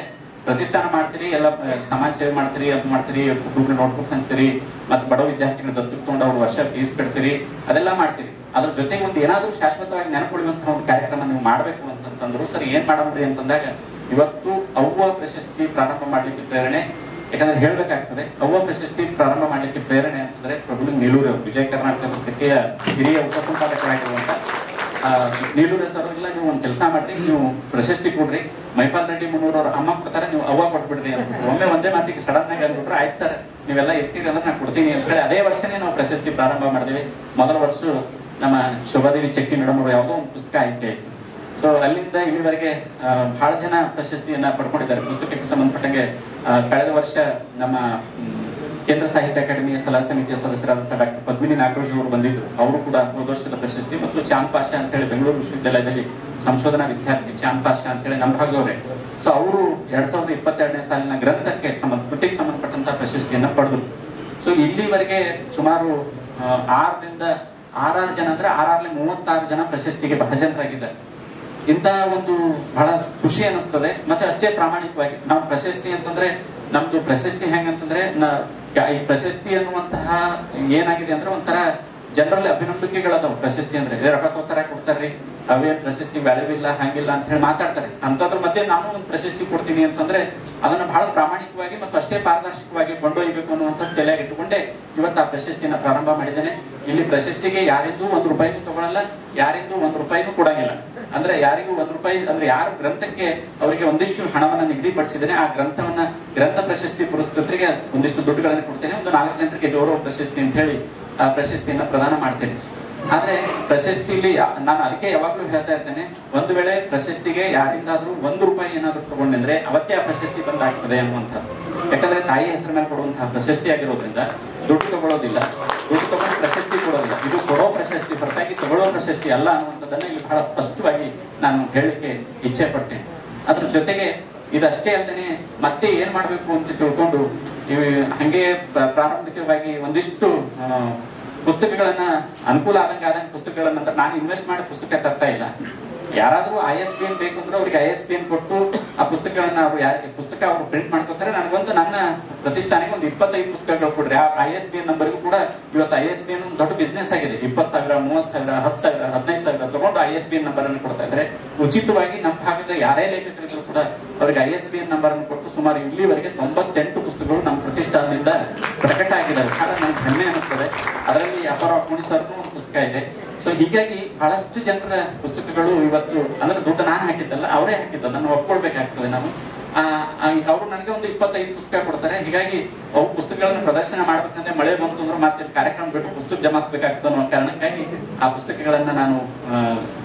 ಪ್ರತಿಷ್ಠಾನ ಮಾಡ್ತೀರಿ, ಎಲ್ಲ ಸಮಾಜ ಸೇವೆ ಮಾಡ್ತೀರಿ, ಅದು ಮಾಡ್ತೀರಿ, ಹುಡುಗರು ನೋಟ್ಬುಕ್ ಹಂಚ್ತೀರಿ, ಮತ್ತೆ ಬಡ ವಿದ್ಯಾರ್ಥಿಗಳು ದತ್ತು ತಗೊಂಡು ಅವ್ರು ವರ್ಷ ಫೀಸ್ ಕಟ್ತೀರಿ, ಅದೆಲ್ಲ ಮಾಡ್ತೀರಿ. ಅದ್ರ ಜೊತೆಗೆ ಒಂದು ಏನಾದ್ರೂ ಶಾಶ್ವತವಾಗಿ ನೆನಪುಳಿಯುವಂತಹ ಒಂದು ಕಾರ್ಯಕ್ರಮ ನೀವು ಮಾಡ್ಬೇಕು ಅಂತಂದ್ರು. ಸರಿ ಏನ್ ಮಾಡಮ್ರಿ ಅಂತಂದಾಗ ಇವತ್ತು ಅವ್ವ ಪ್ರಶಸ್ತಿ ಪ್ರಾರಂಭ ಮಾಡ್ಲಿಕ್ಕೆ ಪ್ರೇರಣೆ, ಯಾಕಂದ್ರೆ ಹೇಳ್ಬೇಕಾಗ್ತದೆ, ಅವ್ವ ಪ್ರಶಸ್ತಿ ಪ್ರಾರಂಭ ಮಾಡ್ಲಿಕ್ಕೆ ಪ್ರೇರಣೆ ಅಂತಂದ್ರೆ ಪ್ರಭುಲಿಂಗ್ ನೀಲೂರೆ ಅವರು, ವಿಜಯ ಕರ್ನಾಟಕ ಪತ್ರಿಕೆಯ ಹಿರಿಯ ಉಪಸಂಪಾದಕರಾಗಿರುವಂತ ನೀಲೂರೆ ಸರ್ ಇಲ್ಲ, ನೀವು ಒಂದು ಕೆಲಸ ಮಾಡ್ರಿ, ನೀವು ಪ್ರಶಸ್ತಿ ಕೊಡ್ರಿ, ಮೈಪಾಲ್ ರೆಡ್ಡಿ ಮುನ್ನೂರ್ ಅವ್ರ ಅಮ್ಮ ಕೊಡ್ತಾರೆ, ನೀವು ಅವ್ವ ಕೊಟ್ಬಿಡ್ರಿ ಅಂತ ಒಂದೇ ಮಾತಿಗೆ ಸಡನ್ ಆಗಿ ಅಂದ್ಬಿಟ್ರೆ, ಆಯ್ತು ಸರ್ ನೀವೆಲ್ಲ ಇರ್ತೀರಿ ಅಂದ್ರೆ ನಾನು ಕೊಡ್ತೀನಿ ಅಂತ ಹೇಳಿ ಅದೇ ವರ್ಷನೇ ನಾವು ಪ್ರಶಸ್ತಿ ಪ್ರಾರಂಭ ಮಾಡಿದ್ವಿ. ಮೊದಲ ವರ್ಷ ನಮ್ಮ ಶೋಭಾದೇವಿ ಚೆಕ್ಕಿ ಮೇಡಮ್ ಅವರು ಯಾವುದೋ ಒಂದು ಪುಸ್ತಕ ಆಯ್ಕೆ ಆಯ್ತು. ಸೊ ಅಲ್ಲಿಂದ ಇಲ್ಲಿವರೆಗೆ ಬಹಳ ಜನ ಪ್ರಶಸ್ತಿಯನ್ನ ಪಡ್ಕೊಂಡಿದ್ದಾರೆ ಪುಸ್ತಕಕ್ಕೆ ಸಂಬಂಧಪಟ್ಟಂಗೆ. ಕಳೆದ ವರ್ಷ ನಮ್ಮ ಕೇಂದ್ರ ಸಾಹಿತ್ಯ ಅಕಾಡೆಮಿಯ ಸಲಹಾ ಸಮಿತಿಯ ಸದಸ್ಯರಾದಂತಹ ಡಾಕ್ಟರ್ ಪದ್ಮಿನಿ ನಾಗರಾಜ್ ಅವರು ಬಂದಿದ್ರು. ಅವರು ಕೂಡ ಹೋದ ವರ್ಷದ ಪ್ರಶಸ್ತಿ. ಮತ್ತು ಚಾಂದ್ ಪಾಷಾ ಅಂತ ಹೇಳಿ ಬೆಂಗಳೂರು ವಿಶ್ವವಿದ್ಯಾಲಯದಲ್ಲಿ ಸಂಶೋಧನಾ ವಿದ್ಯಾರ್ಥಿ ಚಾಂದ್ ಪಾಷಾ ಅಂತ ಹೇಳಿ ನಮ್ಮ ಭಾಗದವರೇ. ಸೊ ಅವರು 2022ನೇ ಸಾಲಿನ ಗ್ರಂಥಕ್ಕೆ ಕೃತಿಗೆ ಸಂಬಂಧಪಟ್ಟಂತಹ ಪ್ರಶಸ್ತಿಯನ್ನ ಪಡೆದ್ರು. ಸೊ ಇಲ್ಲಿವರೆಗೆ ಸುಮಾರು 6 ಜನ ಅಂದ್ರೆ 36 ಜನ ಪ್ರಶಸ್ತಿಗೆ ಭಾಜನರಾಗಿದ್ದಾರೆ. ಇಂತ ಒಂದು ಬಹಳ ಖುಷಿ ಅನಿಸ್ತದೆ. ಮತ್ತೆ ಅಷ್ಟೇ ಪ್ರಾಮಾಣಿಕವಾಗಿ ನಾವು ಪ್ರಶಸ್ತಿ ಅಂತಂದ್ರೆ ನಮ್ದು ಪ್ರಶಸ್ತಿ ಹೆಂಗಂತಂದ್ರೆ ಈ ಪ್ರಶಸ್ತಿ ಅನ್ನುವಂತಹ ಏನಾಗಿದೆ ಅಂದ್ರೆ ಒಂಥರ ಜನರಲ್ಲಿ ಅಭಿನಂಬಿಕೆಗಳದಾವ್. ಪ್ರಶಸ್ತಿ ಅಂದ್ರೆ ರೊಕ್ಕ ಕೊಡ್ತಾರ ಕೊಡ್ತಾರ್ರಿ, ಅವೇನ್ ಪ್ರಶಸ್ತಿ ವ್ಯಾಲ್ಯೂ ಇಲ್ಲ ಹಂಗಿಲ್ಲ ಅಂತ ಹೇಳಿ ಮಾತಾಡ್ತಾರೆ. ಅಂತದ್ರ ಮಧ್ಯೆ ನಾನು ಒಂದು ಪ್ರಶಸ್ತಿ ಕೊಡ್ತೀನಿ ಅಂತಂದ್ರೆ ಅದನ್ನ ಬಹಳ ಪ್ರಾಮಾಣಿಕವಾಗಿ ಮತ್ತು ಅಷ್ಟೇ ಪಾರದರ್ಶಕವಾಗಿ ಕೊಂಡೊಯ್ಯಬೇಕು ಅನ್ನುವಂಥ ತಲೆಯಾಗಿ ಇಟ್ಟುಕೊಂಡೆ ಇವತ್ತು ಆ ಪ್ರಶಸ್ತಿಯನ್ನ ಪ್ರಾರಂಭ ಮಾಡಿದ್ದೇನೆ. ಇಲ್ಲಿ ಪ್ರಶಸ್ತಿಗೆ ಯಾರಿಂದೂ ₹1 ತಗೊಳ್ಳಲ್ಲ, ಯಾರಿಂದೂ ₹1 ಕೊಡಂಗಿಲ್ಲ. ಅಂದ್ರೆ ಯಾರಿಗೂ ₹1 ಅಂದ್ರೆ ಯಾರು ಗ್ರಂಥಕ್ಕೆ ಅವರಿಗೆ ಒಂದಿಷ್ಟು ಹಣವನ್ನ ನಿಗದಿಪಡಿಸಿದ್ದೇನೆ ಆ ಗ್ರಂಥ ಪ್ರಶಸ್ತಿ ಪುರಸ್ಕೃತರಿಗೆ ಒಂದಿಷ್ಟು ದುಡ್ಡುಗಳನ್ನು ಕೊಡ್ತೇನೆ, ಒಂದು 4 ಜನರಿಗೆ ಗೌರವ ಪ್ರಶಸ್ತಿ ಅಂತ ಹೇಳಿ ಆ ಪ್ರಶಸ್ತಿಯನ್ನ ಪ್ರದಾನ ಮಾಡ್ತೇನೆ. ಆದ್ರೆ ಪ್ರಶಸ್ತಿಲಿ ನಾನು ಅದಕ್ಕೆ ಯಾವಾಗ್ಲೂ ಹೇಳ್ತಾ ಇರ್ತೇನೆ, ಒಂದು ವೇಳೆ ಪ್ರಶಸ್ತಿಗೆ ಯಾರಿಂದಾದ್ರೂ ₹1 ಏನಾದ್ರು ತಗೊಂಡ್ರೆ ಅವತ್ತೇ ಆ ಪ್ರಶಸ್ತಿ ಬಂದಾಗ್ತದೆ ಅನ್ನುವಂಥದ್ದು. ಯಾಕಂದ್ರೆ ತಾಯಿ ಹೆಸರ ಮೇಲೆ ಕೊಡುವಂತಹ ಪ್ರಶಸ್ತಿ ಆಗಿರೋದ್ರಿಂದ ದುಡ್ಡು ತಗೊಳ್ಳೋದಿಲ್ಲ, ದುಡ್ಡು ತಗೊಂಡು ಪ್ರಶಸ್ತಿ ಕೊಡೋದಿಲ್ಲ. ಇದು ಕೊಡೋ ಪ್ರಶಸ್ತಿ ಹೊರತಾಗಿ ತಗೊಳ್ಳೋ ಪ್ರಶಸ್ತಿ ಅಲ್ಲ ಅನ್ನುವಂಥದ್ದನ್ನ ಇಲ್ಲಿ ಬಹಳ ಸ್ಪಷ್ಟವಾಗಿ ನಾನು ಹೇಳಲಿಕ್ಕೆ ಇಚ್ಛೆ ಪಡ್ತೇನೆ. ಅದ್ರ ಜೊತೆಗೆ ಇದಷ್ಟೇ ಅಲ್ಲದೆ ಮತ್ತೆ ಏನ್ ಮಾಡ್ಬೇಕು ಅಂತ ತಿಳ್ಕೊಂಡು ಹಂಗೆ ಪ್ರಾರಂಭಿಕವಾಗಿ ಒಂದಿಷ್ಟು ಪುಸ್ತಕಗಳನ್ನ ಅನುಕೂಲ ಆದಂಗೆ ಪುಸ್ತಕಗಳನ್ನ ನಾನು ಇನ್ವೆಸ್ಟ್ ಮಾಡಿ ಪುಸ್ತಕ ತರ್ತಾ ಇಲ್ಲ. ಯಾರಾದ್ರೂ ISBN ಬೇಕಂದ್ರೆ ಅವ್ರಿಗೆ ISBN ಕೊಟ್ಟು ಆ ಪುಸ್ತಕಗಳನ್ನ ಪುಸ್ತಕ ಅವರು ಪ್ರಿಂಟ್ ಮಾಡ್ಕೊತಾರೆ. ನನಗೊಂದು ನನ್ನ ಪ್ರತಿಷ್ಠಾನಕ್ಕೆ ಒಂದು 25 ಪುಸ್ತಕಗಳು ಕೊಡ್ರಿ. ಆ ISBN ನಂಬರ್ಗೂ ಕೂಡ ಇವತ್ತು ISBN ಒಂದು ದೊಡ್ಡ ಬಿಸ್ನೆಸ್ ಆಗಿದೆ. 20,000, 30,000, 10,000, 15,000 ತಗೊಂಡು ISBN ನಂಬರ್ ಅನ್ನು ಕೊಡ್ತಾ ಇದ್ರೆ ಉಚಿತವಾಗಿ ನಮ್ಮ ಭಾಗದ ಯಾರೇ ಲೇಖಕರಿದ್ರು ಕೂಡ ಅವರಿಗೆ ISBN ನಂಬರ್ ಅನ್ನು ಕೊಟ್ಟು ಸುಮಾರು ಇಲ್ಲಿವರೆಗೆ 98 ಪುಸ್ತಕಗಳು ನಮ್ಮ ಪ್ರತಿಷ್ಠಾನದಿಂದ ಪ್ರಕಟ ಆಗಿದ್ದಾರೆ. ಬಹಳ ನನಗೆ ಹೆಮ್ಮೆ ಅನಿಸ್ತದೆ. ಅದರಲ್ಲಿ ಅಪರ ಅಕ್ಮುನಿ ಸರ್ನು ಒಂದು ಪುಸ್ತಕ ಇದೆ. ಸೊ ಹೀಗಾಗಿ ಬಹಳಷ್ಟು ಜನರ ಪುಸ್ತಕಗಳು ಇವತ್ತು ಅಂದ್ರೆ ದುಡ್ಡು ನಾನು ಹಾಕಿದ್ದಲ್ಲ, ಅವರೇ ಹಾಕಿದ್ದ, ನಾನು ಒಪ್ಕೊಳ್ಬೇಕಾಗ್ತದೆ. ನಾವು ಅವರು ನನಗೆ ಒಂದು 25 ಪುಸ್ತಕ ಕೊಡ್ತಾರೆ. ಹೀಗಾಗಿ ಅವು ಪುಸ್ತಕಗಳನ್ನು ಪ್ರದರ್ಶನ ಮಾಡ್ಬೇಕಂದ್ರೆ ಮಳೆ ಬಂತು ಅಂದ್ರೆ ಮತ್ತೆ ಕಾರ್ಯಕ್ರಮ ಬಿಟ್ಟು ಪುಸ್ತಕ ಜಮಾಯಿಸಬೇಕಾಗ್ತದೆ ಅನ್ನೋ ಕಾರಣಕ್ಕಾಗಿ ಆ ಪುಸ್ತಕಗಳನ್ನ ನಾನು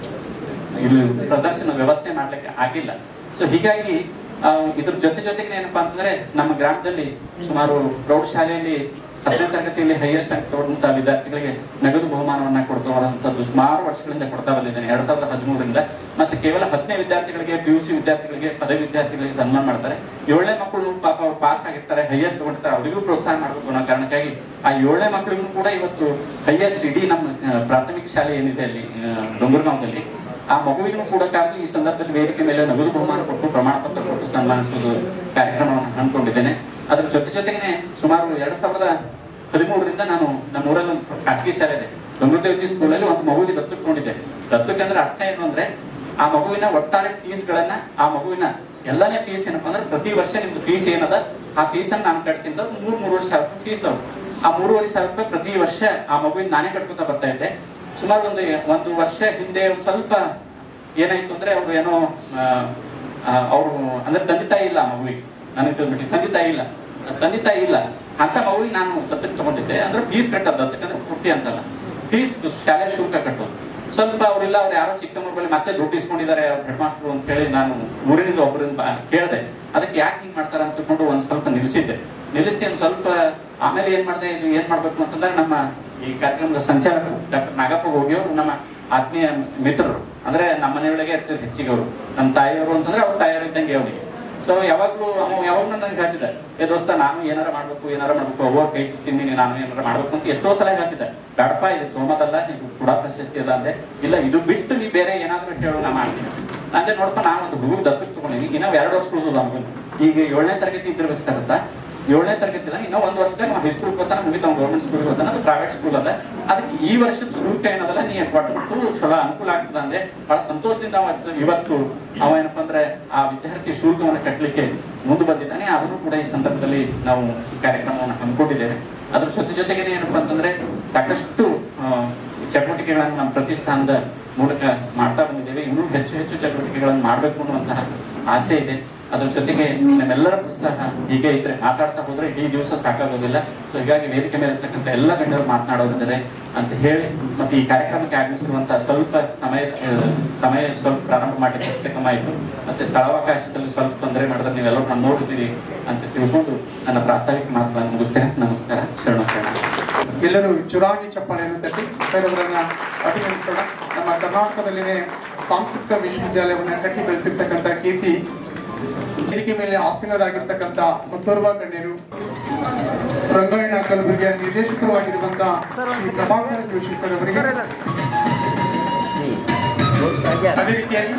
ಇಲ್ಲಿ ಪ್ರದರ್ಶನ ವ್ಯವಸ್ಥೆ ಮಾಡ್ಲಿಕ್ಕೆ ಆಗಿಲ್ಲ. ಸೊ ಹೀಗಾಗಿ ಇದ್ರ ಜೊತೆಗೆ ಏನಪ್ಪಾ ಅಂತಂದ್ರೆ ನಮ್ಮ ಗ್ರಾಮದಲ್ಲಿ ಸುಮಾರು ಪ್ರೌಢಶಾಲೆಯಲ್ಲಿ 10ನೇ ತರಗತಿಯಲ್ಲಿ ಹೈಯೆಸ್ಟ್ ಅಂಕ ತಗೊಂಡಂತಹ ವಿದ್ಯಾರ್ಥಿಗಳಿಗೆ ನಗದು ಬಹುಮಾನವನ್ನ ಕೊಡ್ತಕ್ಕಂಥದ್ದು ಸುಮಾರು ವರ್ಷಗಳಿಂದ ಕೊಡ್ತಾ ಬಂದಿದ್ದೇನೆ, 2013ರಿಂದ. ಮತ್ತೆ ಕೇವಲ 10ನೇ ವಿದ್ಯಾರ್ಥಿಗಳಿಗೆ, PUC ವಿದ್ಯಾರ್ಥಿಗಳಿಗೆ, ಪದವಿ ವಿದ್ಯಾರ್ಥಿಗಳಿಗೆ ಸನ್ಮಾನ ಮಾಡ್ತಾರೆ. 7ನೇ ಮಕ್ಕಳು ಪಾಪ ಅವ್ರು ಪಾಸ್ ಆಗಿರ್ತಾರೆ, ಹೈಯೆಸ್ಟ್ ತಗೊಂಡಿರ್ತಾರೆ, ಅವರಿಗೂ ಪ್ರೋತ್ಸಾಹ ಮಾಡಬೇಕು ಅನ್ನೋ ಕಾರಣಕ್ಕಾಗಿ ಆ 7ನೇ ಮಕ್ಕಳಿಗೂ ಕೂಡ ಇವತ್ತು ಹೈಯೆಸ್ಟ್ ಇಡೀ ನಮ್ಮ ಪ್ರಾಥಮಿಕ ಶಾಲೆ ಏನಿದೆ ಅಲ್ಲಿ ಡೊಂಗರ್ಗಾಂವದಲ್ಲಿ ಆ ಮಗುವಿಗೂ ಕೂಡ ಈ ಸಂದರ್ಭದಲ್ಲಿ ವೇದಿಕೆ ಮೇಲೆ ನಗದು ಬಹುಮಾನ ಕೊಟ್ಟು ಪ್ರಮಾಣ ಪತ್ರ ಕೊಟ್ಟು ಸನ್ಮಾನಿಸುವುದು ಕಾರ್ಯಕ್ರಮವನ್ನು ಹಮ್ಮಿಕೊಂಡಿದ್ದೇನೆ. ಅದ್ರ ಜೊತೆಗೆ ಸುಮಾರು 2013ರಿಂದ ನಾನು ನಮ್ಮ ಊರಲ್ಲಿ ಒಂದು ಖಾಸಗಿ ಶಾಲೆ ಇದೆ, ಗಂಗುದೇವತಿ ಸ್ಕೂಲಲ್ಲಿ ಒಂದು ಮಗುವಿಗೆ ದತ್ತು ತಗೊಂಡಿದ್ದೆ. ದತ್ತಕ್ಕೆ ಅಂದ್ರೆ ಅರ್ಥ ಏನು ಅಂದ್ರೆ ಆ ಮಗುವಿನ ಒಟ್ಟಾರೆ ಫೀಸ್ಗಳನ್ನ, ಆ ಮಗುವಿನ ಎಲ್ಲನೇ ಫೀಸ್ ಏನಪ್ಪಾ ಅಂದ್ರೆ ಪ್ರತಿ ವರ್ಷ ನಿಮ್ದು ಫೀಸ್ ಏನದ ಆ ಫೀಸ್ ಅನ್ನು ನಾನು ಕಟ್ತೀನಿ. 3-3.5 ಸಾವಿರ ರೂಪಾಯಿ ಫೀಸ್ ಅವ್ರು. ಆ 3.5 ಸಾವಿರ ರೂಪಾಯಿ ಪ್ರತಿ ವರ್ಷ ಆ ಮಗುವಿನ ನಾನೇ ಕಟ್ಕೊತಾ ಬರ್ತಾ ಇದ್ದೆ. ಸುಮಾರು ಒಂದು ವರ್ಷ ಹಿಂದೆ ಸ್ವಲ್ಪ ಏನಾಯ್ತು ಅಂದ್ರೆ ಅವ್ರು ಏನೋ ಅವ್ರು ಅಂದ್ರೆ ತಂದೆ ತಾಯಿ ಇಲ್ಲ ಆ ಮಗುವಿಗೆ, ನನಗೆ ತಂದ್ಬಿಟ್ಟು ತಂದೆ ತಾಯಿ ಇಲ್ಲ ಅಂತ ಮಗುವಿಗೆ ನಾನು ದತ್ತಕ್ಕೆ ತಗೊಂಡಿದ್ದೆ. ಅಂದ್ರೆ ಫೀಸ್ ಕಟ್ಟೋದು, ದತ್ತಕ್ಕೆ ಪೂರ್ತಿ ಅಂತಲ್ಲ, ಫೀಸ್ ಶಾಲೆ ಶುಲ್ಕ ಕಟ್ಟೋದು. ಸ್ವಲ್ಪ ಅವ್ರಿಲ್ಲ, ಅವ್ರು ಯಾರೋ ಚಿಕ್ಕಮ್ಮನ ಬಳಿ ಮತ್ತೆ ದುಡ್ಡು ಇಸ್ಕೊಂಡಿದ್ದಾರೆ ಅವ್ರ ಹೆಡ್ ಮಾಸ್ಟರ್ ಅಂತ ಹೇಳಿ ನಾನು ಊರಿನಿಂದ ಒಬ್ಬರಿಂದ ಕೇಳಿದೆ. ಅದಕ್ಕೆ ಯಾಕೆ ಹಿಂಗ್ ಮಾಡ್ತಾರ ಅಂತ ತಿಳ್ಕೊಂಡು ಒಂದ್ ಸ್ವಲ್ಪ ನಿಲ್ಲಿಸಿ ಒಂದ್ ಸ್ವಲ್ಪ ಆಮೇಲೆ ಏನ್ ಮಾಡ್ಬೇಕು ಅಂತಂದ್ರೆ ನಮ್ಮ ಈ ಕಾರ್ಯಕ್ರಮದ ಸಂಚಾಲಕರು ಡಾಕ್ಟರ್ ನಾಗಪ್ಪ ಹೋಗಿ ಅವರು ನಮ್ಮ ಆತ್ಮೀಯ ಮಿತ್ರರು, ಅಂದ್ರೆ ನಮ್ಮ ಮನೆಯೊಳಗೆ ಇರ್ತಿದ್ರು ಹೆಚ್ಚಿಗೆ ಅವರು. ನಮ್ಮ ತಾಯಿಯವರು ಅಂತಂದ್ರೆ ಅವ್ರ ತಾಯಿಯವರು ಇದ್ದಂಗೆ ಅವನಿಗೆ. ಸೊ ಯಾವಾಗ್ಲೂ ನನಗೆ ಹೇಳ್ತಿದ್ದ, ದೋಸ್ತ ನಾನು ಏನಾರ ಮಾಡ್ಬೇಕು ಅವ್ರ ಕೈ ತಿಂತೀನಿ, ನಾನು ಏನಾರ ಮಾಡ್ಬೇಕು ಅಂತ ಎಷ್ಟೋ ಸಲ ಹೇಳ್ತಿದ್ದೆ. ಬೇಡಪ್ಪ, ಇದು ತೋಮದಲ್ಲ, ನೀವು ಕೂಡ ಪ್ರಶಸ್ತಿ ಅಲ್ಲ ಅಂದೆ. ಇಲ್ಲ, ಇದು ಬಿಟ್ಟು ನೀ ಬೇರೆ ಏನಾದ್ರು ಹೇಳು, ನಾ ಮಾಡ್ತೀನಿ ಅಂದೆ. ನೋಡಪ್ಪ, ನಾನು ಒಂದು ಹುಡುಗ ದತ್ತಕ್ಕೆ ತಗೊಂಡಿನಿ, ಇನ್ನ 2 ವರ್ಷ ಉಳಿದ ಅವನು. ಈಗ 7ನೇ ತರಗತಿ ಇದ್ದಿರ್ಬೇಕು ಸರ್ ಅಂತ. 7ನೇ ತರಗತಿ ಇನ್ನೂ 1 ವರ್ಷದಾಗ ನಾವು ಹೈಸ್ಕೂಲ್ ಹೋಗ್ತಾನೆ, ಮುಗಿತಾವ ಗೌರ್ಮೆಂಟ್ ಸ್ಕೂಲ್ಗೆ ಹೋಗ್ತಾನೆ, ಅದು ಪ್ರೈವೇಟ್ ಸ್ಕೂಲ್ ಅದ. ಅದಕ್ಕೆ ಈ ವರ್ಷದ ಶುಲ್ಕ ಏನದಲ್ಲ ನೀ ಕೊಟ್ಟು ಚಲೋ ಅನುಕೂಲ ಆಗ್ತದ ಅಂದ್ರೆ ಬಹಳ ಸಂತೋಷದಿಂದ ಇವತ್ತು ಅವ ಏನಪ್ಪಾ ಅಂದ್ರೆ ಆ ವಿದ್ಯಾರ್ಥಿ ಶುಲ್ಕವನ್ನು ಕಟ್ಟಲಿಕ್ಕೆ ಮುಂದೆ ಬಂದಿದ್ದಾನೆ. ಅದನ್ನು ಕೂಡ ಈ ಸಂದರ್ಭದಲ್ಲಿ ನಾವು ಕಾರ್ಯಕ್ರಮವನ್ನು ಹಮ್ಮಿಕೊಂಡಿದ್ದೇವೆ. ಅದ್ರ ಜೊತೆಗೆ ಏನಪ್ಪಾ ಅಂತಂದ್ರೆ ಸಾಕಷ್ಟು ಚಟುವಟಿಕೆಗಳನ್ನು ನಮ್ಮ ಪ್ರತಿಷ್ಠಾನದ ಮೂಲಕ ಮಾಡ್ತಾ ಬಂದಿದ್ದೇವೆ. ಇನ್ನೂ ಹೆಚ್ಚು ಚಟುವಟಿಕೆಗಳನ್ನು ಮಾಡ್ಬೇಕು ಅನ್ನುವಂತಹ ಆಸೆ ಇದೆ. ಅದ್ರ ಜೊತೆಗೆ ನಮ್ಮೆಲ್ಲರ ಪ್ರೋತ್ಸಾಹ ಹೀಗೆ ಇದ್ರೆ ಮಾತಾಡ್ತಾ ಹೋದ್ರೆ ಇಡೀ ದಿವಸ ಸಾಕಾಗೋದಿಲ್ಲ. ಸೊ ಹೀಗಾಗಿ ವೇದಿಕೆ ಮೇಲೆ ಇರ್ತಕ್ಕಂಥ ಎಲ್ಲ ಗಣ್ಯರು ಮಾತನಾಡೋದಿದ್ದಾರೆ ಅಂತ ಹೇಳಿ, ಮತ್ತೆ ಈ ಕಾರ್ಯಕ್ರಮಕ್ಕೆ ಆಗಮಿಸಿರುವಂತ ಸಮಯ ಸ್ವಲ್ಪ ಪ್ರಾರಂಭ ಮಾಡಲಿಕ್ಕೆ ಹೆಚ್ಚಕಮಾಯಿತು. ಮತ್ತೆ ಸ್ಥಳಾವಕಾಶದಲ್ಲಿ ಸ್ವಲ್ಪ ತೊಂದರೆ ಮಾಡಿದ್ರೆ ನೀವೆಲ್ಲರೂ ನಾನು ನೋಡ್ತೀರಿ ಅಂತ ತಿಳ್ಕೊಂಡು ನನ್ನ ಪ್ರಾಸ್ತಾವಿಕ ಮಾತುಗಳನ್ನು ಮುಗಿಸ್ತೇನೆ. ನಮಸ್ಕಾರ. ಶರಣ. ಎಲ್ಲರೂ ಚುರಾಗಿ ಚಪ್ಪಾಳೆಯನ್ನು ತಟ್ಟಿ ಅವರನ್ನ ಅಭಿನಂದಿಸೋಣ. ನಮ್ಮ ಕರ್ನಾಟಕದಲ್ಲಿನೇ ಸಾಂಸ್ಕೃತಿಕ ವಿಶ್ವವಿದ್ಯಾಲಯವನ್ನು ಕಟ್ಟಿ ಬೆಳೆಸಿರ್ತಕ್ಕಂಥ ಕೀರ್ತಿ ವೇದಿಕೆ ಮೇಲೆ ಆಸೀನರಾಗಿರ್ತಕ್ಕಂಥ ಮತ್ತೋರ್ವ ಗಣ್ಯರು, ರಂಗಾಯಣ ಕಲಬುರಗಿಯ ನಿರ್ದೇಶಕರು ಆಗಿರುವಂತಹ ಶ್ರೀ ಪ್ರಭಾಕರ ಜೋಶಿ ಸರ್ ಅವರಿಗೆ, ಅದೇ ರೀತಿಯಾಗಿ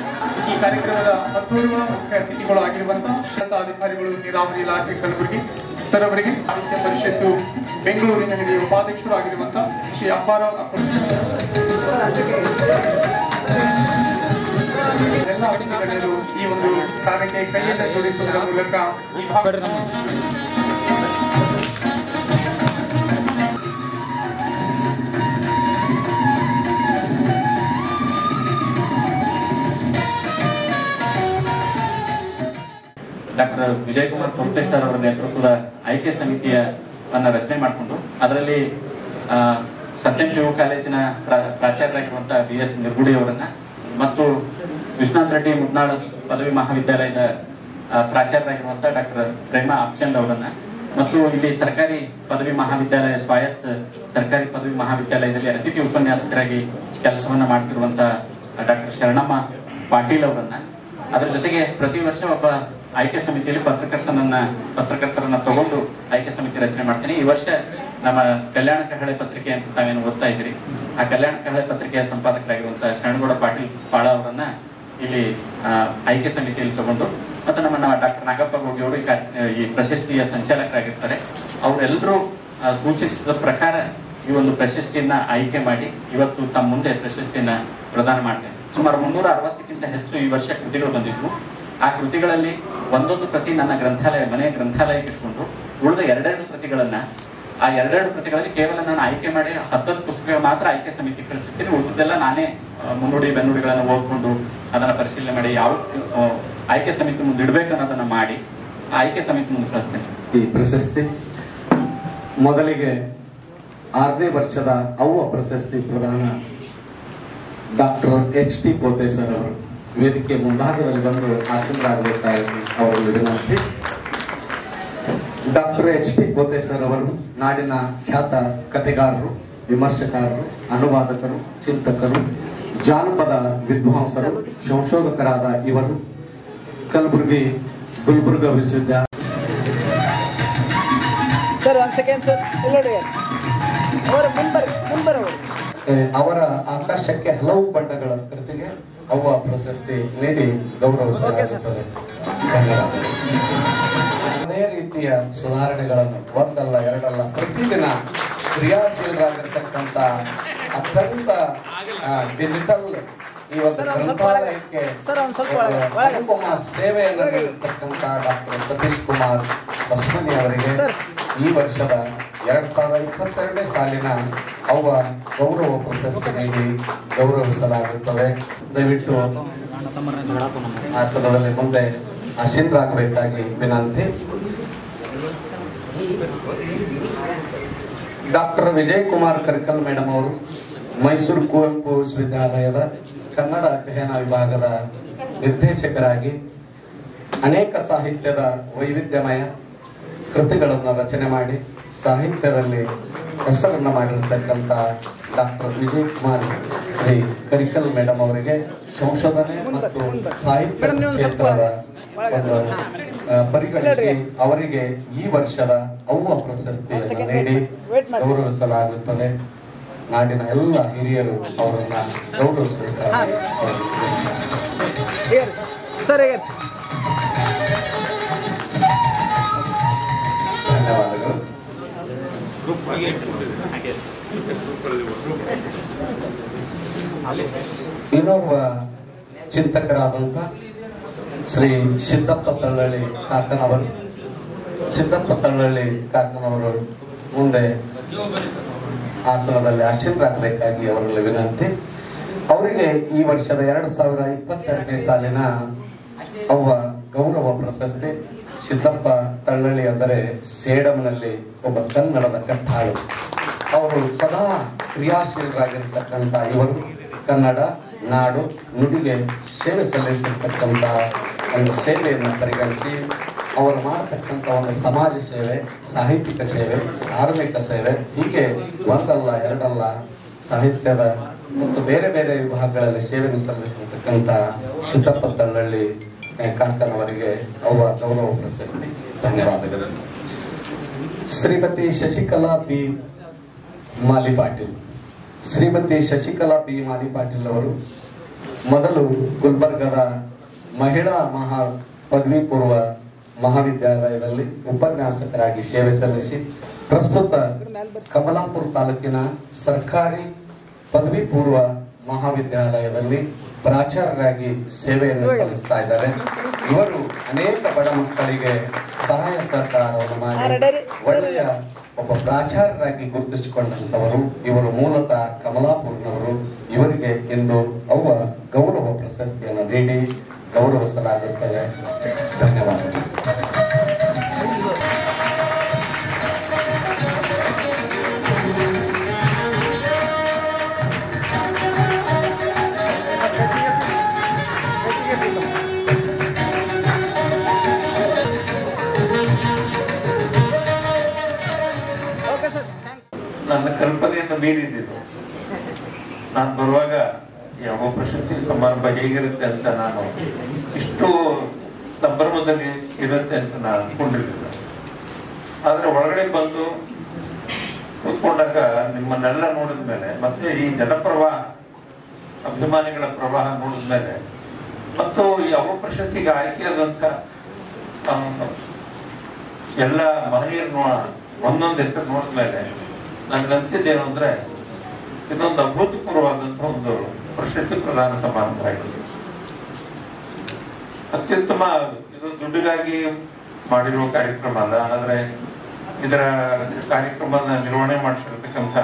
ಈ ಕಾರ್ಯಕ್ರಮದ ಮತ್ತೋರ್ವ ಮುಖ್ಯ ಅತಿಥಿಗಳು ಆಗಿರುವಂತಹ ಅಧಿಕಾರಿಗಳು, ನೀರಾವರಿ ಇಲಾಖೆ ಕಲಬುರಗಿ ಸರ್ ಅವರಿಗೆ, ಸಾಹಿತ್ಯ ಪರಿಷತ್ತು ಬೆಂಗಳೂರಿನ ಹಿರಿಯ ಉಪಾಧ್ಯಕ್ಷರು ಆಗಿರುವಂತಹ ಶ್ರೀ ಅಪ್ಪಾರಾವ್ ಎಲ್ಲ ಅತಿಥಿಗಳೆಲ್ಲರೂ ಈ ಒಂದು ಕಾರ್ಯಕ್ಕೆ ಕೈಯನ್ನು ಜೋಡಿಸುವುದರ ಮೂಲಕ ಈ ಭಾಗದ ಡಾಕ್ಟರ್ ವಿಜಯಕುಮಾರ್ ಪೊರ್ತೆ ಸರ್ ಅವರ ನೇತೃತ್ವದ ಆಯ್ಕೆ ಸಮಿತಿಯನ್ನ ರಚನೆ ಮಾಡಿಕೊಂಡು ಅದರಲ್ಲಿ ಸತ್ಯಂ PU ಕಾಲೇಜಿನ ಪ್ರಾಚಾರ್ಯರಾಗಿರುವಂತಹ BH ನಿರ್ಗುಡಿ ಅವರನ್ನ ಮತ್ತು ವಿಶ್ವನಾಥ್ ರೆಡ್ಡಿ ಮುದ್ನಾಳ್ ಪದವಿ ಮಹಾವಿದ್ಯಾಲಯದ ಪ್ರಾಚಾರ್ಯರಾಗಿರುವಂತಹ ಡಾಕ್ಟರ್ ಪ್ರೇಮಾ ಅಪ್ಚಂದ್ ಅವರನ್ನ ಮತ್ತು ಇಲ್ಲಿ ಸರ್ಕಾರಿ ಪದವಿ ಮಹಾವಿದ್ಯಾಲಯ ಸ್ವಾಯತ್ತ ಸರ್ಕಾರಿ ಪದವಿ ಮಹಾವಿದ್ಯಾಲಯದಲ್ಲಿ ಅತಿಥಿ ಉಪನ್ಯಾಸಕರಾಗಿ ಕೆಲಸವನ್ನ ಮಾಡ್ತಿರುವಂತಹ ಡಾಕ್ಟರ್ ಶರಣಮ್ಮ ಪಾಟೀಲ್ ಅವರನ್ನ, ಅದರ ಜೊತೆಗೆ ಪ್ರತಿ ವರ್ಷ ಒಬ್ಬ ಆಯ್ಕೆ ಸಮಿತಿಯಲ್ಲಿ ಪತ್ರಕರ್ತರನ್ನ ತಗೊಂಡು ಆಯ್ಕೆ ಸಮಿತಿ ರಚನೆ ಮಾಡ್ತೀನಿ. ಈ ವರ್ಷ ನಮ್ಮ ಕಲ್ಯಾಣ ಕಹಳೆ ಪತ್ರಿಕೆ ಅಂತ ತಾವೇನು ಓದ್ತಾ ಇದ್ರಿ, ಆ ಕಲ್ಯಾಣ ಕಹಳೆ ಪತ್ರಿಕೆಯ ಸಂಪಾದಕರಾಗಿರುವಂತಹ ಶರಣಗೌಡ ಪಾಟೀಲ್ ಪಾಳ ಅವರನ್ನ ಇಲ್ಲಿ ಆಯ್ಕೆ ಸಮಿತಿಯಲ್ಲಿ ತಗೊಂಡು, ಮತ್ತು ನಮ್ಮ ಡಾಕ್ಟರ್ ನಾಗಪ್ಪ ಗೋಗಿ ಅವರು ಈ ಪ್ರಶಸ್ತಿಯ ಸಂಚಾಲಕರಾಗಿರ್ತಾರೆ. ಅವರೆಲ್ಲರೂ ಸೂಚಿಸಿದ ಪ್ರಕಾರ ಈ ಒಂದು ಪ್ರಶಸ್ತಿಯನ್ನ ಆಯ್ಕೆ ಮಾಡಿ ಇವತ್ತು ತಮ್ಮ ಮುಂದೆ ಪ್ರಶಸ್ತಿಯನ್ನ ಪ್ರದಾನ ಮಾಡ್ತೇನೆ. ಸುಮಾರು 360ಕ್ಕಿಂತ ಹೆಚ್ಚು ಈ ವರ್ಷ ಕೃತಿಗಳು ಬಂದಿದ್ವು. ಆ ಕೃತಿಗಳಲ್ಲಿ ಒಂದೊಂದು ಪ್ರತಿ ನನ್ನ ಮನೆಯ ಗ್ರಂಥಾಲಯಕ್ಕೆ ಇಟ್ಕೊಂಡು ಉಳಿದ 2 ಪ್ರತಿಗಳನ್ನ, ಆ 2 ಪ್ರತಿಗಳಲ್ಲಿ ಕೇವಲ ನಾನು ಆಯ್ಕೆ ಮಾಡಿ 10 ಪುಸ್ತಕಗಳು ಮಾತ್ರ ಆಯ್ಕೆ ಸಮಿತಿ ಕಳಿಸಿರ್ತೀನಿ. ಉಳಿದೆಲ್ಲ ನಾನೇ ಮುನ್ನುಡಿ ಬೆನ್ನುಡಿಗಳನ್ನು ಓದ್ಕೊಂಡು ಅದನ್ನ ಪರಿಶೀಲನೆ ಮಾಡಿ ಯಾವ ಆಯ್ಕೆ ಸಮಿತಿ ಮುಂದೆ ಇಡ್ಬೇಕು ಅನ್ನೋದನ್ನ ಮಾಡಿ ಆಯ್ಕೆ ಸಮಿತಿ ಮುಂದೆ ಕಳಿಸ್ತೇನೆ. ಈ ಪ್ರಶಸ್ತಿ ಮೊದಲಿಗೆ 6ನೇ ವರ್ಷದ ಅವ್ವ ಪ್ರಶಸ್ತಿ ಪ್ರದಾನ ಡಾಕ್ಟರ್ HT ಪೋತೆ ಸರ್ ಅವರು ವೇದಿಕೆ ಮುಂಭಾಗದಲ್ಲಿ ಬಂದು ಆಸೀನರಾಗಬೇಕಾಗಿ ಅವರಲ್ಲಿ ವಿನಂತಿ. ಡಾಕ್ಟರ್ HT ಪೋತೆ ಸರ್ ಅವರು ನಾಡಿನ ಖ್ಯಾತ ಕಥೆಗಾರರು, ವಿಮರ್ಶಕರು, ಅನುವಾದಕರು, ಚಿಂತಕರು, ಜಾನಪದ ವಿದ್ವಾಂಸರು, ಸಂಶೋಧಕರಾದ ಇವರು ಕಲಬುರಗಿ ಗುಲ್ಬರ್ಗಾ ವಿಶ್ವವಿದ್ಯಾಲಯ ಅವರ ಆಕಾಶಕ್ಕೆ ಹಲವು ಬಣ್ಣಗಳ ಕೃತಿಗೆ ಅವ್ವ ಪ್ರಶಸ್ತಿ ನೀಡಿ ಗೌರವಿಸಲಾಗುತ್ತದೆ. ಧನ್ಯವಾದಗಳು. ಅದೇ ರೀತಿಯ ಸುಧಾರಣೆಗಳನ್ನು ಒಂದಲ್ಲ ಎರಡಲ್ಲ ಪ್ರತಿದಿನ ಕ್ರಿಯಾಶೀಲರಾಗಿರ್ತಕ್ಕಂಥ ಅತ್ಯಂತ ಡಿಜಿಟಲ್ ಈ ಒಂದು ಗ್ರಂಥಾಲಯಕ್ಕೆ ಅನುಪಮ ಸೇವೆಯನ್ನು ನೀಡಿರ್ತಕ್ಕಂಥ ಡಾಕ್ಟರ್ ಸತೀಶ್ ಕುಮಾರ್ ಬಸ್ಮನಿ ಅವರಿಗೆ ಈ ವರ್ಷದ 2022ನೇ ಸಾಲಿನ ಅವ್ವ ಗೌರವ ಪ್ರಶಸ್ತಿ ನೀಡಿ ಗೌರವಿಸಲಾಗುತ್ತದೆ. ದಯವಿಟ್ಟು ಆಸನದಲ್ಲಿ ಮುಂದೆ ಆಸೀನರಾಗಬೇಕಾಗಿ ವಿನಂತಿ. ಡಾಕ್ಟರ್ ವಿಜಯಕುಮಾರ್ ಕರ್ಕಲ್ ಮೇಡಮ್ ಅವರು ಮೈಸೂರು ಕುವೆಂಪು ವಿಶ್ವವಿದ್ಯಾಲಯದ ಕನ್ನಡ ಅಧ್ಯಯನ ವಿಭಾಗದ ನಿರ್ದೇಶಕರಾಗಿ ಅನೇಕ ಸಾಹಿತ್ಯದ ವೈವಿಧ್ಯಮಯ ಕೃತಿಗಳನ್ನು ರಚನೆ ಮಾಡಿ ಸಾಹಿತ್ಯದಲ್ಲಿ ಹೆಸರನ್ನು ಮಾಡಿರ್ತಕ್ಕಂಥ ಡಾಕ್ಟರ್ ವಿಜಯಕುಮಾರ್ ಕರಿಕಲ್ ಮೇಡಮ್ ಅವರಿಗೆ ಸಂಶೋಧನೆ ಮತ್ತು ಸಾಹಿತ್ಯ ಕ್ಷೇತ್ರದ ಒಂದು ಪರಿಗಣಿಸಿ ಅವರಿಗೆ ಈ ವರ್ಷದ ಅವ್ವ ಪ್ರಶಸ್ತಿಯನ್ನು ನೀಡಿ ಗೌರವಿಸಲಾಗುತ್ತದೆ. ನಾಡಿನ ಎಲ್ಲ ಹಿರಿಯರು ಅವರನ್ನ ಗೌರವಿಸಬೇಕಾಗಿ ಧನ್ಯವಾದಗಳು. ಇನ್ನೊಬ್ಬ ಚಿಂತಕರಾದಂಥ ಶ್ರೀ ಸಿದ್ದಪ್ಪ ತಳ್ಳಳ್ಳಿ ಕಾಕನವರು ಮುಂದೆ ಆಸನದಲ್ಲಿ ಆಸೀನರಾಗಬೇಕಾಗಿ ಅವರಲ್ಲಿ ವಿನಂತಿ. ಅವರಿಗೆ ಈ ವರ್ಷದ 2022ನೇ ಸಾಲಿನ ಅವ್ವ ಗೌರವ ಪ್ರಶಸ್ತಿ. ಸಿದ್ದಪ್ಪ ತಳ್ಳಳ್ಳಿ ಅಂದರೆ ಸೇಡಂನಲ್ಲಿ ಒಬ್ಬ ಕನ್ನಡದ ಕಟ್ಟಾಳು. ಅವರು ಸದಾ ಕ್ರಿಯಾಶೀಲರಾಗಿರ್ತಕ್ಕಂಥ ಇವರು ಕನ್ನಡ ನಾಡು ನುಡಿಗೆ ಸೇವೆ ಸಲ್ಲಿಸಿರ್ತಕ್ಕಂಥ ಒಂದು ಸೇವೆಯನ್ನು ಪರಿಗಣಿಸಿ ಅವರು ಮಾಡತಕ್ಕಂಥ ಒಂದು ಸಮಾಜ ಸೇವೆ, ಸಾಹಿತ್ಯಿಕ ಸೇವೆ, ಧಾರ್ಮಿಕ ಸೇವೆ, ಹೀಗೆ ಒಂದಲ್ಲ ಎರಡಲ್ಲ ಸಾಹಿತ್ಯದ ಮತ್ತು ಬೇರೆ ಬೇರೆ ವಿಭಾಗಗಳಲ್ಲಿ ಸೇವೆಯನ್ನು ಸಲ್ಲಿಸಿರ್ತಕ್ಕಂಥ ಸಿದ್ದಪ್ಪ ತಳ್ಳಳ್ಳಿ ಕಾಕನವರಿಗೆ ಅವ್ವ ಗೌರವ ಪ್ರಶಸ್ತಿ. ಧನ್ಯವಾದಗಳು. ಶ್ರೀಮತಿ ಶಶಿಕಲಾ ಬಿ ಮಾಲಿಪಾಟೀಲ್. ಶ್ರೀಮತಿ ಶಶಿಕಲಾ ಬಿ ಮಾಲಿಪಾಟೀಲ್ ಅವರು ಮೊದಲು ಗುಲ್ಬರ್ಗದ ಮಹಿಳಾ ಪದವಿ ಪೂರ್ವ ಮಹಾವಿದ್ಯಾಲಯದಲ್ಲಿ ಉಪನ್ಯಾಸಕರಾಗಿ ಸೇವೆ ಸಲ್ಲಿಸಿ ಪ್ರಸ್ತುತ ಕಮಲಾಪುರ ತಾಲೂಕಿನ ಸರ್ಕಾರಿ ಪದವಿ ಪೂರ್ವ ಮಹಾವಿದ್ಯಾಲಯದಲ್ಲಿ ಪ್ರಾಚಾರ್ಯರಾಗಿ ಸೇವೆಯನ್ನು ಸಲ್ಲಿಸ್ತಾ ಇದ್ದಾರೆ. ಇವರು ಅನೇಕ ಬಡ ಮಕ್ಕಳಿಗೆ ಸಹಾಯ ಸಹಕಾರವನ್ನು ಮಾಡಿ ಒಳ್ಳೆಯ ಒಬ್ಬ ಪ್ರಾಚಾರ್ಯರಾಗಿ ಗುರುತಿಸಿಕೊಂಡಂತವರು. ಇವರು ಮೂಲತಃ ಕಮಲಾಪುರನವರು. ಇವರಿಗೆ ಇಂದು ಅವ್ವ ಗೌರವ ಪ್ರಶಸ್ತಿಯನ್ನು ನೀಡಿ ಗೌರವಿಸಲಾಗುತ್ತದೆ. ಧನ್ಯವಾದಗಳು. ಊಹೆಯನ್ನು ಮೀರಿದ್ದು. ನಾನು ಬರುವಾಗ ಯಾವ ಪ್ರಶಸ್ತಿ ಸಮಾರಂಭ ಹೇಗಿರುತ್ತೆ ಅಂತ ನಾನು ಇಷ್ಟು ಸಂಭ್ರಮದಲ್ಲಿ ಇರುತ್ತೆ ಅಂತ ನಾನು ಅನ್ಕೊಂಡಿರ್ಲಿಲ್ಲ. ಆದ್ರೆ ಒಳಗಡೆ ಬಂದು ಕೂತ್ಕೊಂಡಾಗ ನಿಮ್ಮನ್ನೆಲ್ಲ ನೋಡಿದ್ಮೇಲೆ, ಮತ್ತೆ ಈ ಜನಪ್ರವಾಹ, ಅಭಿಮಾನಿಗಳ ಪ್ರವಾಹ ನೋಡಿದ್ಮೇಲೆ, ಮತ್ತು ಈ ಅವ ಪ್ರಶಸ್ತಿಗೆ ಆಯ್ಕೆಯಾದಂತ ಎಲ್ಲ ಮಹನೀಯರು ಒಂದೊಂದು ಹೆಸರು ನೋಡಿದ್ಮೇಲೆ ನನ್ಗನ್ಸಿದ್ದೇನು ಅಂದ್ರೆ ಇದೊಂದು ಅಭೂತಪೂರ್ವವಾದಂತ ಒಂದು ಪ್ರಶಸ್ತಿ ಪ್ರದಾನ ಸಮಾರಂಭ ಆಗಿದೆ. ಅತ್ಯುತ್ತಮ, ಇದು ದುಡ್ಡಿಗಾಗಿ ಮಾಡಿರುವ ಕಾರ್ಯಕ್ರಮ ಅಲ್ಲ. ಆದ್ರೆ ಇದರ ಕಾರ್ಯಕ್ರಮದ ನಿರ್ವಹಣೆ ಮಾಡ್ತಿರತಕ್ಕಂಥ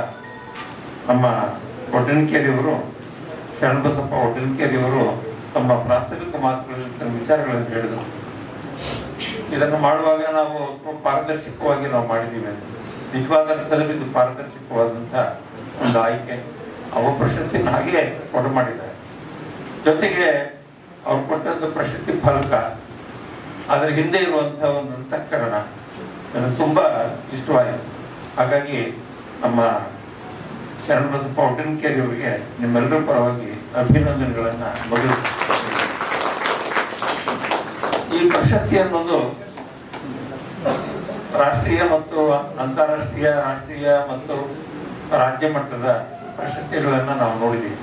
ನಮ್ಮ ಒಡ್ಡನ್ಕೇರಿಯವರು, ಶರಣಬಸಪ್ಪ ಒಡ್ಡನ್ಕೇರಿಯವರು ತಮ್ಮ ಪ್ರಾಸ್ತಾವಿಕ ಮಾತುಗಳಲ್ಲಿ ತನ್ನ ವಿಚಾರಗಳನ್ನು ಹೇಳಿದರು. ಇದನ್ನು ಮಾಡುವಾಗ ನಾವು ಪಾರದರ್ಶಕವಾಗಿ ನಾವು ಮಾಡಿದ್ದೀವಿ ಅಂತ. ನಿಜವಾದ ಅರ್ಥದಲ್ಲಿ ಇದು ಪಾರದರ್ಶಕವಾದಂತ ಒಂದು ಆಯ್ಕೆ. ಅವ ಪ್ರಶಸ್ತಿನ ಹಾಗೆ ಕೊಡು ಮಾಡಿದ್ದಾರೆ. ಜೊತೆಗೆ ಅವ್ರು ಕೊಟ್ಟಂತ ಪ್ರಶಸ್ತಿ ಫಲಕ, ಅದರ ಹಿಂದೆ ಇರುವಂತಹ ಒಂದು ಅಂತಃಕರಣ ನನಗೆ ತುಂಬಾ ಇಷ್ಟವಾಯಿತು. ಹಾಗಾಗಿ ನಮ್ಮ ಶರಣಬಸಪ್ಪ ಒಡ್ಡನ್ಕೇರಿ ಅವರಿಗೆ ನಿಮ್ಮೆಲ್ಲರ ಪರವಾಗಿ ಅಭಿನಂದನೆಗಳನ್ನ ಬಗೆಹರಿಸುತ್ತೇನೆ. ಈ ಪ್ರಶಸ್ತಿ ಅನ್ನೋದು ರಾಷ್ಟ್ರೀಯ ಮತ್ತು ಅಂತಾರಾಷ್ಟ್ರೀಯ, ರಾಷ್ಟ್ರೀಯ ಮತ್ತು ರಾಜ್ಯ ಮಟ್ಟದ ಪ್ರಶಸ್ತಿಗಳನ್ನ ನಾವು ನೋಡಿದ್ದೀವಿ.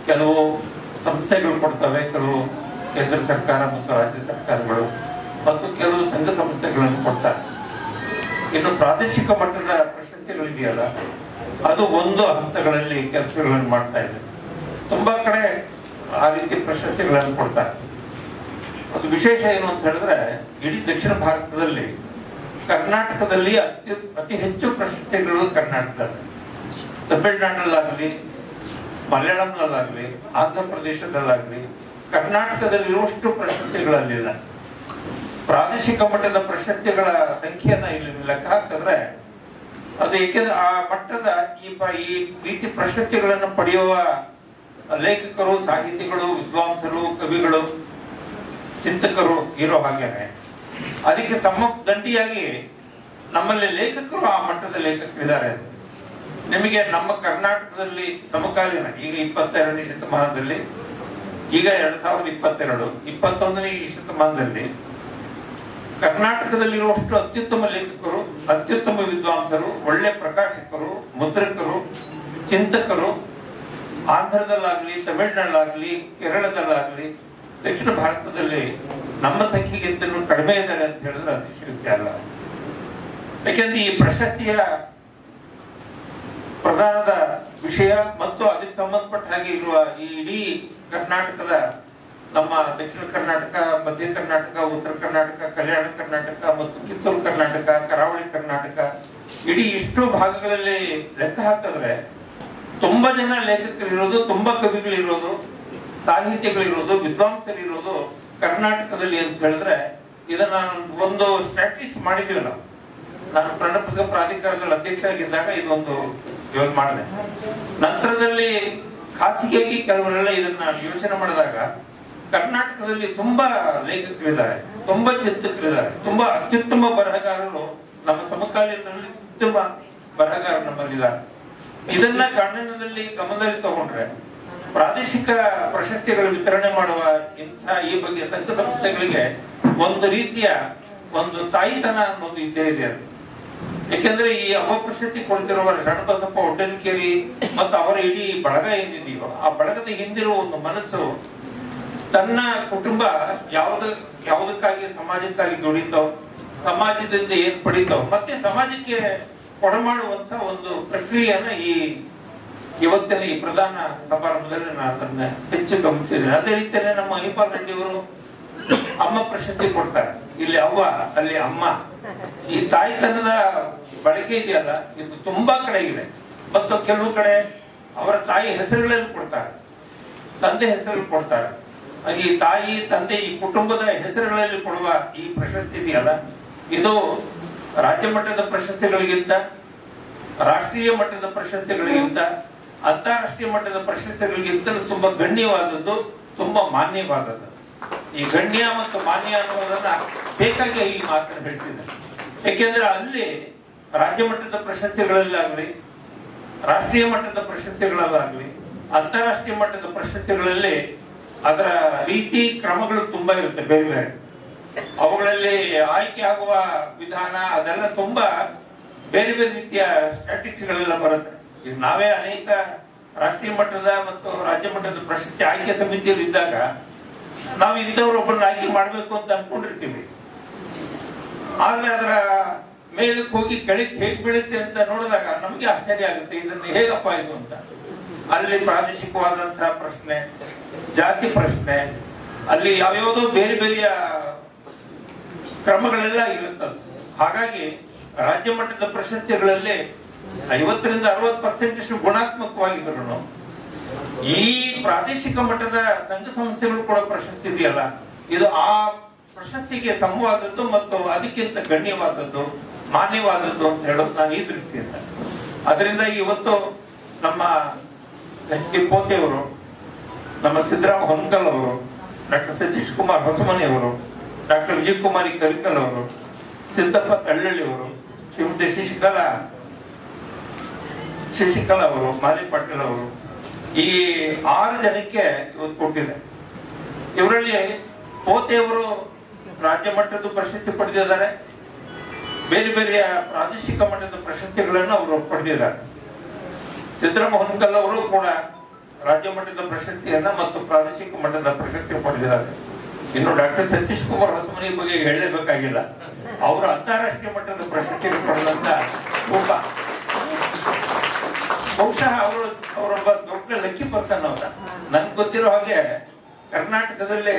ಕೆಲವು ಸಂಸ್ಥೆಗಳು ಕೊಡ್ತವೆ, ಕೆಲವು ಕೇಂದ್ರ ಸರ್ಕಾರ ಮತ್ತು ರಾಜ್ಯ ಸರ್ಕಾರಗಳು, ಮತ್ತು ಕೆಲವು ಸಂಘ ಸಂಸ್ಥೆಗಳನ್ನು ಕೊಡ್ತಾರೆ. ಇನ್ನು ಪ್ರಾದೇಶಿಕ ಮಟ್ಟದ ಪ್ರಶಸ್ತಿಗಳಿದೆಯಲ್ಲ, ಅದು ಒಂದು ಹಂತಗಳಲ್ಲಿ ಕೆಲಸಗಳನ್ನು ಮಾಡ್ತಾ ಇದೆ. ತುಂಬಾ ಕಡೆ ಆ ರೀತಿ ಪ್ರಶಸ್ತಿಗಳನ್ನು ಕೊಡ್ತಾರೆ. ಒಂದು ವಿಶೇಷ ಏನು ಅಂತ ಹೇಳಿದ್ರೆ, ಇಡೀ ದಕ್ಷಿಣ ಭಾರತದಲ್ಲಿ ಕರ್ನಾಟಕದಲ್ಲಿ ಅತಿ ಹೆಚ್ಚು ಪ್ರಶಸ್ತಿಗಳು ಕರ್ನಾಟಕದಲ್ಲಿ. ತಮಿಳುನಾಡಲ್ಲಾಗಲಿ, ಮಲಯಾಳಂನಲ್ಲಾಗಲಿ, ಆಂಧ್ರ ಪ್ರದೇಶದಲ್ಲಾಗಲಿ ಕರ್ನಾಟಕದಲ್ಲಿರುವಷ್ಟು ಪ್ರಶಸ್ತಿಗಳಲ್ಲಿಲ್ಲ. ಪ್ರಾದೇಶಿಕ ಮಟ್ಟದ ಪ್ರಶಸ್ತಿಗಳ ಸಂಖ್ಯೆಯನ್ನ ಇಲ್ಲಿ ಲೆಕ್ಕ ಹಾಕಿದ್ರೆ ಅದು ಏಕೆಂದ್ರೆ ಆ ಮಟ್ಟದ ಈ ರೀತಿ ಪ್ರಶಸ್ತಿಗಳನ್ನು ಪಡೆಯುವ ಲೇಖಕರು, ಸಾಹಿತಿಗಳು, ವಿದ್ವಾಂಸರು, ಕವಿಗಳು, ಚಿಂತಕರು ಇರೋ ಹಾಗೇನೆ ಅದಕ್ಕೆ ದಂಡಿಯಾಗಿ ನಮ್ಮಲ್ಲಿ ಲೇಖಕರು ಆ ಮಟ್ಟದ ಲೇಖಕರಿದ್ದಾರೆ. ನಿಮಗೆ ನಮ್ಮ ಕರ್ನಾಟಕದಲ್ಲಿ ಸಮಕಾಲೀನ ಈಗ 22ನೇ ಶತಮಾನದಲ್ಲಿ, ಈಗ 2022, 21ನೇ ಶತಮಾನದಲ್ಲಿ ಕರ್ನಾಟಕದಲ್ಲಿರುವಷ್ಟು ಅತ್ಯುತ್ತಮ ಲೇಖಕರು, ಅತ್ಯುತ್ತಮ ವಿದ್ವಾಂಸರು, ಒಳ್ಳೆ ಪ್ರಕಾಶಕರು, ಮುದ್ರಕರು, ಚಿಂತಕರು ಆಂಧ್ರದಲ್ಲಾಗ್ಲಿ, ತಮಿಳುನಾಡಲ್ಲಾಗ್ಲಿ, ಕೇರಳದಲ್ಲಾಗ್ಲಿ, ದಕ್ಷಿಣ ಭಾರತದಲ್ಲಿ ನಮ್ಮ ಸಂಖ್ಯೆಗಿಂತಲೂ ಕಡಿಮೆ ಇದ್ದಾರೆ ಅಂತ ಹೇಳಿದ್ರೆ ಅತಿಶಯೋಕ್ತಿ ಅಲ್ಲ. ಯಾಕೆಂದ್ರೆ ಈ ಪ್ರಶಸ್ತಿಯ ಪ್ರಧಾನದ ವಿಷಯ ಮತ್ತು ಅದಕ್ಕೆ ಸಂಬಂಧಪಟ್ಟ ಹಾಗೆ ಇರುವ ಈ ಇಡೀ ಕರ್ನಾಟಕದ, ನಮ್ಮ ದಕ್ಷಿಣ ಕರ್ನಾಟಕ, ಮಧ್ಯ ಕರ್ನಾಟಕ, ಉತ್ತರ ಕರ್ನಾಟಕ, ಕಲ್ಯಾಣ ಕರ್ನಾಟಕ ಮತ್ತು ಕಿತ್ತೂರು ಕರ್ನಾಟಕ, ಕರಾವಳಿ ಕರ್ನಾಟಕ, ಇಡೀ ಇಷ್ಟು ಭಾಗಗಳಲ್ಲಿ ಲೆಕ್ಕ ಹಾಕಿದ್ರೆ ತುಂಬಾ ಜನ ಲೇಖಕರಿರೋದು, ತುಂಬಾ ಕವಿಗಳಿರೋದು, ಸಾಹಿತ್ಯಗಳಿರೋದು, ವಿದ್ವಾಂಸರಿರೋದು ಕರ್ನಾಟಕದಲ್ಲಿ ಅಂತ ಹೇಳಿದ್ರೆ ಇದನ್ನ ಒಂದು ಸ್ಟ್ಯಾಟಿಸ್ಟಿಕ್ಸ್ ಮಾಡಿದೀವಿ ನಾವು. ನಾನು ಕನ್ನಡ ಪುಸ್ತಕ ಪ್ರಾಧಿಕಾರದಲ್ಲಿ ಅಧ್ಯಕ್ಷ ಆಗಿದ್ದಾಗ ಇದೊಂದು ಯೋಜನೆ ಮಾಡಿದೆ. ನಂತರದಲ್ಲಿ ಖಾಸಗಿಯಾಗಿ ಕೆಲವರೆಲ್ಲ ಇದನ್ನ ಯೋಚನೆ ಮಾಡಿದಾಗ ಕರ್ನಾಟಕದಲ್ಲಿ ತುಂಬಾ ಲೇಖಕರಿದ್ದಾರೆ, ತುಂಬಾ ಚಿಂತಕರಿದ್ದಾರೆ, ತುಂಬಾ ಅತ್ಯುತ್ತಮ ಬರಹಗಾರರು ನಮ್ಮ ಸಮಕಾಲೀನಲ್ಲಿ ಉತ್ತಮ ಬರಹಗಾರರು ನಮ್ಮಲ್ಲಿದ್ದಾರೆ. ಇದನ್ನ ಗಮನದಲ್ಲಿ ತಗೊಂಡ್ರೆ ಪ್ರಾದೇಶಿಕ ಪ್ರಶಸ್ತಿಗಳ ವಿತರಣೆ ಮಾಡುವ ಈ ಬಗ್ಗೆ ಸಂಘ ಸಂಸ್ಥೆಗಳಿಗೆ ಒಂದು ರೀತಿಯ ಒಂದು ತಾಯಿತನ ಅನ್ನೋದು ಇದ್ದೇ ಇದೆ. ಯಾಕೆಂದ್ರೆ ಈ ಅವ ಪ್ರಶಸ್ತಿ ಕೊಡ್ತಿರುವ ಶರಣಬಸಪ್ಪ ಒಡ್ಡನ್ಕೇರಿ ಮತ್ತು ಅವರ ಇಡೀ ಬಳಗ ಏನಿದೆಯೋ ಆ ಬಳಗದ ಹಿಂದಿರುವ ಒಂದು ಮನಸ್ಸು, ತನ್ನ ಕುಟುಂಬ ಯಾವುದಕ್ಕಾಗಿ ಸಮಾಜಕ್ಕಾಗಿ ದುಡಿತೋ, ಸಮಾಜದಿಂದ ಏನ್ ಪಡಿತೋ, ಮತ್ತೆ ಸಮಾಜಕ್ಕೆ ಕೊಡಮಾಡುವಂತ ಒಂದು ಪ್ರಕ್ರಿಯೆಯನ್ನ ಇವತ್ತಿನ ಈ ಪ್ರಧಾನ ಸಮಾರಂಭದಲ್ಲಿ ನಾನು ಅದನ್ನ ಹೆಚ್ಚು ಗಮನಿಸಿದ್ದೇನೆ. ಅದೇ ರೀತಿಯಲ್ಲೇ ನಮ್ಮ ಮಹಿಪಾಲ್ ರೆಡ್ಡಿ ಅವರು ಅಮ್ಮ ಪ್ರಶಸ್ತಿ ಕೊಡ್ತಾರೆ. ಇಲ್ಲಿ ಅವ್ವ, ಅಲ್ಲಿ ಅಮ್ಮ. ಈ ತಾಯಿತನದ ಬಳಕೆ ಇದೆಯಲ್ಲ, ಇದು ತುಂಬಾ ಕಡೆ ಇದೆ. ಮತ್ತು ಕೆಲವು ಕಡೆ ಅವರ ತಾಯಿ ಹೆಸರುಗಳಲ್ಲಿ ಕೊಡ್ತಾರೆ, ತಂದೆ ಹೆಸರಲ್ಲಿ ಕೊಡ್ತಾರೆ. ಈ ತಾಯಿ, ತಂದೆ, ಈ ಕುಟುಂಬದ ಹೆಸರುಗಳಲ್ಲಿ ಕೊಡುವ ಈ ಪ್ರಶಸ್ತಿ ಇದೆಯಲ್ಲ, ಇದು ರಾಜ್ಯ ಮಟ್ಟದ ಪ್ರಶಸ್ತಿಗಳಿಗಿಂತ, ರಾಷ್ಟ್ರೀಯ ಮಟ್ಟದ ಪ್ರಶಸ್ತಿಗಳಿಗಿಂತ, ಅಂತಾರಾಷ್ಟ್ರೀಯ ಮಟ್ಟದ ಪ್ರಶಸ್ತಿಗಳಿಗಿಂತ ತುಂಬಾ ಗಣ್ಯವಾದದ್ದು, ತುಂಬಾ ಮಾನ್ಯವಾದದ್ದು. ಈ ಗಣ್ಯ ಮತ್ತು ಮಾನ್ಯ ಅನ್ನೋದನ್ನ ಬೇಕಾಗಿ ಈ ಮಾತನ್ನು ಹೇಳ್ತಿದ್ದೆ. ಯಾಕೆಂದ್ರೆ ಅಲ್ಲಿ ರಾಜ್ಯ ಮಟ್ಟದ ಪ್ರಶಸ್ತಿಗಳಲ್ಲಾಗ್ಲಿ, ರಾಷ್ಟ್ರೀಯ ಮಟ್ಟದ ಪ್ರಶಸ್ತಿಗಳಾಗಲಿ ಅಂತಾರಾಷ್ಟ್ರೀಯ ಮಟ್ಟದ ಪ್ರಶಸ್ತಿಗಳಲ್ಲಿ ಅದರ ರೀತಿ ಕ್ರಮಗಳು ತುಂಬಾ ಇರುತ್ತೆ ಬೇರೆ ಬೇರೆ. ಅವುಗಳಲ್ಲಿ ಆಯ್ಕೆ ಆಗುವ ವಿಧಾನ ಅದೆಲ್ಲ ತುಂಬಾ ಬೇರೆ ಬೇರೆ ರೀತಿಯ ಸ್ಟ್ಯಾಟಿಕ್ಸ್ ಗಳೆಲ್ಲ ಬರುತ್ತೆ. ಈಗ ನಾವೇ ಅನೇಕ ರಾಷ್ಟ್ರೀಯ ಮಟ್ಟದ ಮತ್ತು ರಾಜ್ಯ ಮಟ್ಟದ ಪ್ರಶಸ್ತಿ ಆಯ್ಕೆ ಸಮಿತಿಯಲ್ಲಿ ಇದ್ದಾಗ ನಾವು ಇಂಥವ್ರೊಬ್ಬರನ್ನ ಆಯ್ಕೆ ಮಾಡ್ಬೇಕು ಅಂತ ಅನ್ಕೊಂಡಿರ್ತೀವಿ. ಆದ್ರೆ ಅದರ ಮೇಲಕ್ಕೆ ಹೋಗಿ ಕೆಳಕ್ಕೆ ಹೇಗ್ ಬೀಳುತ್ತೆ ಅಂತ ನೋಡಿದಾಗ ನಮ್ಗೆ ಆಶ್ಚರ್ಯ ಆಗುತ್ತೆ, ಇದನ್ನ ಹೇಗಪ್ಪ ಇದು ಅಂತ. ಅಲ್ಲಿ ಪ್ರಾದೇಶಿಕವಾದಂತಹ ಪ್ರಶ್ನೆ, ಜಾತಿ ಪ್ರಶ್ನೆ, ಅಲ್ಲಿ ಯಾವ್ಯಾವುದೋ ಬೇರೆ ಬೇರೆಯ ಕ್ರಮಗಳೆಲ್ಲ ಇರುತ್ತದೆ. ಹಾಗಾಗಿ ರಾಜ್ಯ ಮಟ್ಟದ ಪ್ರಶಸ್ತಿಗಳಲ್ಲಿ 50ರಿಂದ 60% ಗುಣಾತ್ಮಕವಾಗಿದ್ರು ಈ ಪ್ರಾದೇಶಿಕ ಮಟ್ಟದ ಸಂಘ ಸಂಸ್ಥೆಗಳು ಕೂಡ ಪ್ರಶಸ್ತಿ ಇದೆಯಲ್ಲ, ಇದು ಆ ಪ್ರಶಸ್ತಿಗೆ ಸಮವಾದದ್ದು ಮತ್ತು ಅದಕ್ಕಿಂತ ಗಣ್ಯವಾದದ್ದು, ಮಾನ್ಯವಾದದ್ದು ಅಂತ ಹೇಳೋದು ನಾನು ಈ ದೃಷ್ಟಿಯಿಂದ. ಅದರಿಂದ ಇವತ್ತು ನಮ್ಮ HK ಪೋತೆ ಅವರು, ನಮ್ಮ ಸಿದ್ದರಾಮ ಹೊನ್ಕಲ್ ಅವರು, ಡಾಕ್ಟರ್ ಸತೀಶ್ ಕುಮಾರ್ ಹೊಸಮನಿ ಅವರು, ಡಾಕ್ಟರ್ ವಿಜಯಕುಮಾರಿ ಕರಿಕಲ್ ಅವರು, ಸಿದ್ದಪ್ಪ ತಳ್ಳಳ್ಳಿ ಅವರು, ಶ್ರೀಮತಿ ಶಶಿಕಲಾ ಅವರು, ಮಾಲಿ ಪಾಟೀಲ್ ಅವರು, ಈ 6 ಜನಕ್ಕೆ ಇವತ್ತು ಕೊಟ್ಟಿದೆ. ಇವರಲ್ಲಿ ಪೋತೆಯವರು ರಾಜ್ಯ ಮಟ್ಟದ ಪ್ರಶಸ್ತಿ ಪಡೆದಿದ್ದಾರೆ, ಬೇರೆ ಬೇರೆ ಪ್ರಾದೇಶಿಕ ಮಟ್ಟದ ಪ್ರಶಸ್ತಿಗಳನ್ನು ಅವರು ಪಡೆದಿದ್ದಾರೆ. ಸಿದ್ದರಾಮ ಹೊನ್ಕಲ್ ಅವರು ಕೂಡ ರಾಜ್ಯ ಮಟ್ಟದ ಪ್ರಶಸ್ತಿಯನ್ನ ಮತ್ತು ಪ್ರಾದೇಶಿಕ ಮಟ್ಟದ ಪ್ರಶಸ್ತಿ ಪಡೆದಿದ್ದಾರೆ. ಇನ್ನು ಡಾಕ್ಟರ್ ಸತೀಶ್ ಕುಮಾರ್ ಹೊಸಮನಿ ಬಗ್ಗೆ ಹೇಳಲೇಬೇಕಾಗಿಲ್ಲ, ಅವರು ಅಂತಾರಾಷ್ಟ್ರೀಯ ಮಟ್ಟದ ಪ್ರಶಸ್ತಿ ಪಡೆದಂತ ಒಬ್ಬ, ಬಹುಶಃ ಅವರೊಬ್ಬ ದೊಡ್ಡ ಲಕ್ಕಿ ಪರ್ಸನ್ ಅವರ. ನನ್ಗೆ ಗೊತ್ತಿರೋ ಹಾಗೆ ಕರ್ನಾಟಕದಲ್ಲಿ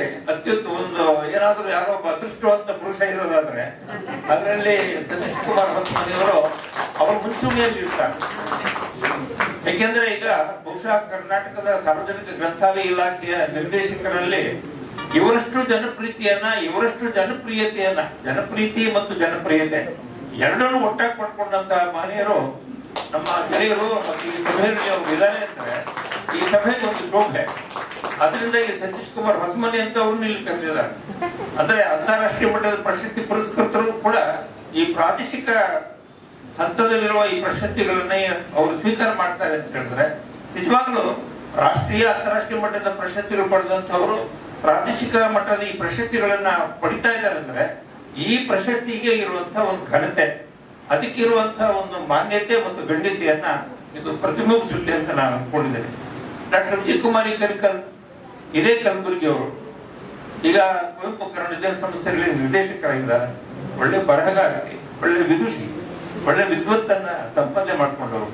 ಒಂದು ಏನಾದ್ರೂ ಯಾರೋ ಒಬ್ಬ ಅದೃಷ್ಟವಂತ ಪುರುಷ ಇರೋದಾದ್ರೆ ಅದರಲ್ಲಿ ಸತೀಶ್ ಕುಮಾರ್ ಹೊಸಮನಿಯವರು ಅವರು ಮುಂಚೂಣಿಯಲ್ಲಿ ಇರ್ತಾರೆ. ಯಾಕೆಂದ್ರೆ ಈಗ ಬಹುಶಃ ಕರ್ನಾಟಕದ ಸಾರ್ವಜನಿಕ ಗ್ರಂಥಾಲಯ ಇಲಾಖೆಯ ನಿರ್ದೇಶಕರಲ್ಲಿ ಇವರಷ್ಟು ಜನಪ್ರೀತಿ ಮತ್ತು ಜನಪ್ರಿಯತೆ ಎರಡನ್ನೂ ಒಟ್ಟಾಗಿ ಪಡ್ಕೊಂಡಂತಹ ಮಹನೀಯರು ನಮ್ಮ ಗೆಳೆಯರು ಮತ್ತು ಈ ಸಭೆಯಲ್ಲಿ ಅವರು ಇದ್ದಾರೆ ಅಂದ್ರೆ ಈ ಸಭೆಗೆ ಒಂದು ಶೋಭೆ. ಅದರಿಂದ ಈ ಸತೀಶ್ ಕುಮಾರ್ ಹೊಸಮನಿ ಅಂತ ಅವ್ರನ್ನ ಇಲ್ಲಿ ಕರೆದಿದ್ದಾರೆ. ಅಂದ್ರೆ ಅಂತಾರಾಷ್ಟ್ರೀಯ ಮಟ್ಟದ ಪ್ರಶಸ್ತಿ ಪುರಸ್ಕೃತರು ಕೂಡ ಈ ಪ್ರಾದೇಶಿಕ ಹಂತದಲ್ಲಿರುವ ಈ ಪ್ರಶಸ್ತಿಗಳನ್ನೇ ಅವರು ಸ್ವೀಕಾರ ಮಾಡ್ತಾರೆ ಅಂತ ಹೇಳಿದ್ರೆ, ನಿಜವಾಗ್ಲೂ ರಾಷ್ಟ್ರೀಯ ಅಂತಾರಾಷ್ಟ್ರೀಯ ಮಟ್ಟದ ಪ್ರಶಸ್ತಿಗಳು ಪಡೆದಂತವರು ಪ್ರಾದೇಶಿಕ ಮಟ್ಟದ ಈ ಪ್ರಶಸ್ತಿಗಳನ್ನ ಪಡಿತಾ ಇದ್ದಾರೆ ಅಂದ್ರೆ ಈ ಪ್ರಶಸ್ತಿಗೆ ಇರುವಂತಹ ಒಂದು ಘನತೆ, ಅದಕ್ಕಿರುವಂತಹ ಒಂದು ಮಾನ್ಯತೆ ಮತ್ತು ಗಣ್ಯತೆಯನ್ನ ಇದು ಪ್ರತಿಬಿಂಬಿಸುತ್ತೆ ಅಂತ ನಾನು ಅನ್ಕೊಂಡಿದ್ದೇನೆ. ಡಾಕ್ಟರ್ ವಿಜಯಕುಮಾರಿ ಕರಿಕಲ್ ಇದೇ ಕಲಬುರಗಿ ಅವರು, ಈಗ ಕುವೆಂಪು ಕನ್ನಡ ವಿದ್ಯಾನ ಸಂಸ್ಥೆಯಲ್ಲಿ ನಿರ್ದೇಶಕರಾಗಿದ್ದಾರೆ. ಒಳ್ಳೆ ಬರಹಗಾರತಿ, ಒಳ್ಳೆ ವಿದುಷಿ, ಒಳ್ಳೆ ವಿದ್ವತ್ತನ್ನ ಸಂಪಾದನೆ ಮಾಡ್ಕೊಂಡವರು.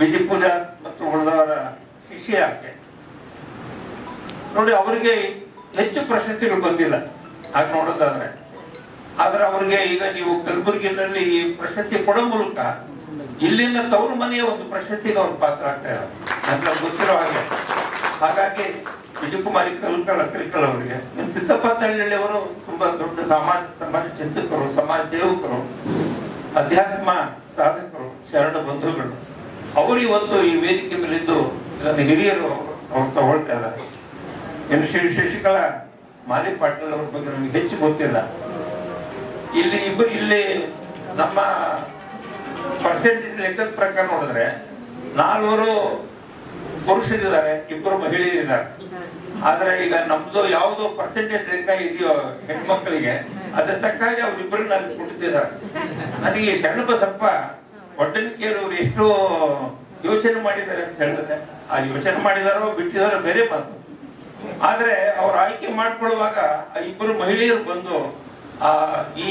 ವಿಜಯ ಪೂಜಾ ಮತ್ತು ಉಳಿದವರ ಶಿಷ್ಯ ಆಕೆ. ನೋಡಿ, ಅವರಿಗೆ ಹೆಚ್ಚು ಪ್ರಶಸ್ತಿಗಳು ಬಂದಿಲ್ಲ ಹಾಗೆ ನೋಡೋದಾದ್ರೆ. ಆದ್ರೆ ಅವ್ರಿಗೆ ಈಗ ನೀವು ಕಲಬುರಗಿನಲ್ಲಿ ಈ ಪ್ರಶಸ್ತಿ ಕೊಡೋ ಮೂಲಕ ಇಲ್ಲಿನ ತವರು ಮನೆಯ ಒಂದು ಪ್ರಶಸ್ತಿಗೆ ಅವ್ರ ಪಾತ್ರ ಆಗ್ತಾ ಇದ್ದಾರೆ ಅಂತ ಗೊತ್ತಿರೋ ಹಾಗೆ. ಹಾಗಾಗಿ ವಿಜಯಕುಮಾರಿ ಕರಿಕಲ್ ಅವರಿಗೆ, ಸಿದ್ದಪ್ಪ ತಳ್ಳಳ್ಳಿ ಅವರು ತುಂಬಾ ದೊಡ್ಡ ಸಮಾಜ ಚಿಂತಕರು, ಸಮಾಜ ಸೇವಕರು, ಅಧ್ಯಾತ್ಮ ಸಾಧಕರು, ಶರಣ ಬಂಧುಗಳು. ಅವರು ಇವತ್ತು ಈ ವೇದಿಕೆ ಮೇಲಿದ್ದು ಇದನ್ನು ಹಿರಿಯರು ಅವ್ರು ತಗೊಳ್ತಾ ಇದ್ದಾರೆ. ಇನ್ನು ಶಶಿಕಲಾ ಮಾಲಿ ಪಾಟೀಲ್ ಅವ್ರ ಬಗ್ಗೆ ನಮಗೆ ಹೆಚ್ಚು ಗೊತ್ತಿಲ್ಲ. ಇಲ್ಲಿ ನಮ್ಮ ಪರ್ಸೆಂಟೇಜ್ ಲೆಕ್ಕದ ಪ್ರಕಾರ ನೋಡಿದ್ರೆ 4 ಪುರುಷರಿದ್ದಾರೆ, 2 ಮಹಿಳೆಯರಿದ್ದಾರೆ. ಆದ್ರೆ ಈಗ ನಮ್ದು ಯಾವ್ದು ಪರ್ಸೆಂಟೇಜ್ ಲೆಕ್ಕ ಇದೆಯೋ ಹೆಣ್ಮಕ್ಳಿಗೆ ಅದ್ರ ತಕ್ಕಾಗಿ ಅವ್ರಿಬ್ಬರನ್ನ ಅಲ್ಲಿ ಕುಡಿಸಿದ್ದಾರೆ. ನನಗೆ ಶರಣಬಸಪ್ಪ ಒಡ್ಡನಿಕೆಯವರು ಎಷ್ಟು ಯೋಚನೆ ಮಾಡಿದ್ದಾರೆ ಅಂತ ಹೇಳಿದ್ರೆ, ಆ ಯೋಚನೆ ಮಾಡಿದಾರೋ ಬಿಟ್ಟಿದಾರೋ ಬೇರೆ ಮಾತು. ಆದ್ರೆ ಅವ್ರ ಆಯ್ಕೆ ಮಾಡ್ಕೊಳ್ಳುವಾಗ 2 ಮಹಿಳೆಯರು ಬಂದು ಈ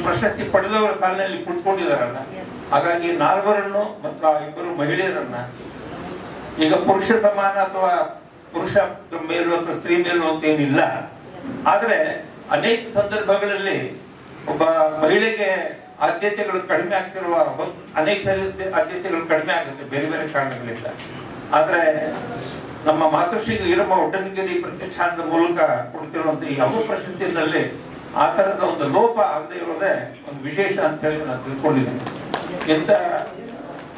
ಪ್ರಶಸ್ತಿ ಪಡೆದವರ ಸಾಲಿನಲ್ಲಿ ಕುಳಿತುಕೊಂಡಿದಾರಲ್ಲ, ಹಾಗಾಗಿ 4ರನ್ನು ಮತ್ತು ಆ 2 ಮಹಿಳೆಯರನ್ನ ಈಗ ಪುರುಷ ಸಮಾನ ಅಥವಾ ಪುರುಷ ಮೇಲು ಅಥವಾ ಸ್ತ್ರೀ ಮೇಲು ಅಂತ ಏನಿಲ್ಲ. ಆದ್ರೆ ಅನೇಕ ಸಂದರ್ಭಗಳಲ್ಲಿ ಒಬ್ಬ ಮಹಿಳೆಗೆ ಆದ್ಯತೆಗಳು ಕಡಿಮೆ ಆಗ್ತಿರುವ ಅನೇಕ ಆದ್ಯತೆಗಳು ಕಡಿಮೆ ಆಗುತ್ತೆ ಬೇರೆ ಬೇರೆ ಕಾರಣಗಳಿಂದ. ಆದ್ರೆ ನಮ್ಮ ಮಾತೃಶ್ರೀ ಈರಮ್ಮ ಒಡ್ಡನಗಿರಿ ಪ್ರತಿಷ್ಠಾನದ ಮೂಲಕ ಕೊಡ್ತಿರುವಂತ ಈ ಅವು ಪ್ರಶಸ್ತಿಯಲ್ಲಿ ಆ ತರದ ಒಂದು ಲೋಪ ಆಗದೆ ಇರೋದೇ ಒಂದು ವಿಶೇಷ ಅಂತ ಹೇಳಿ ನಾನು ತಿಳ್ಕೊಂಡಿದ್ದೀನಿ. ಇಂಥ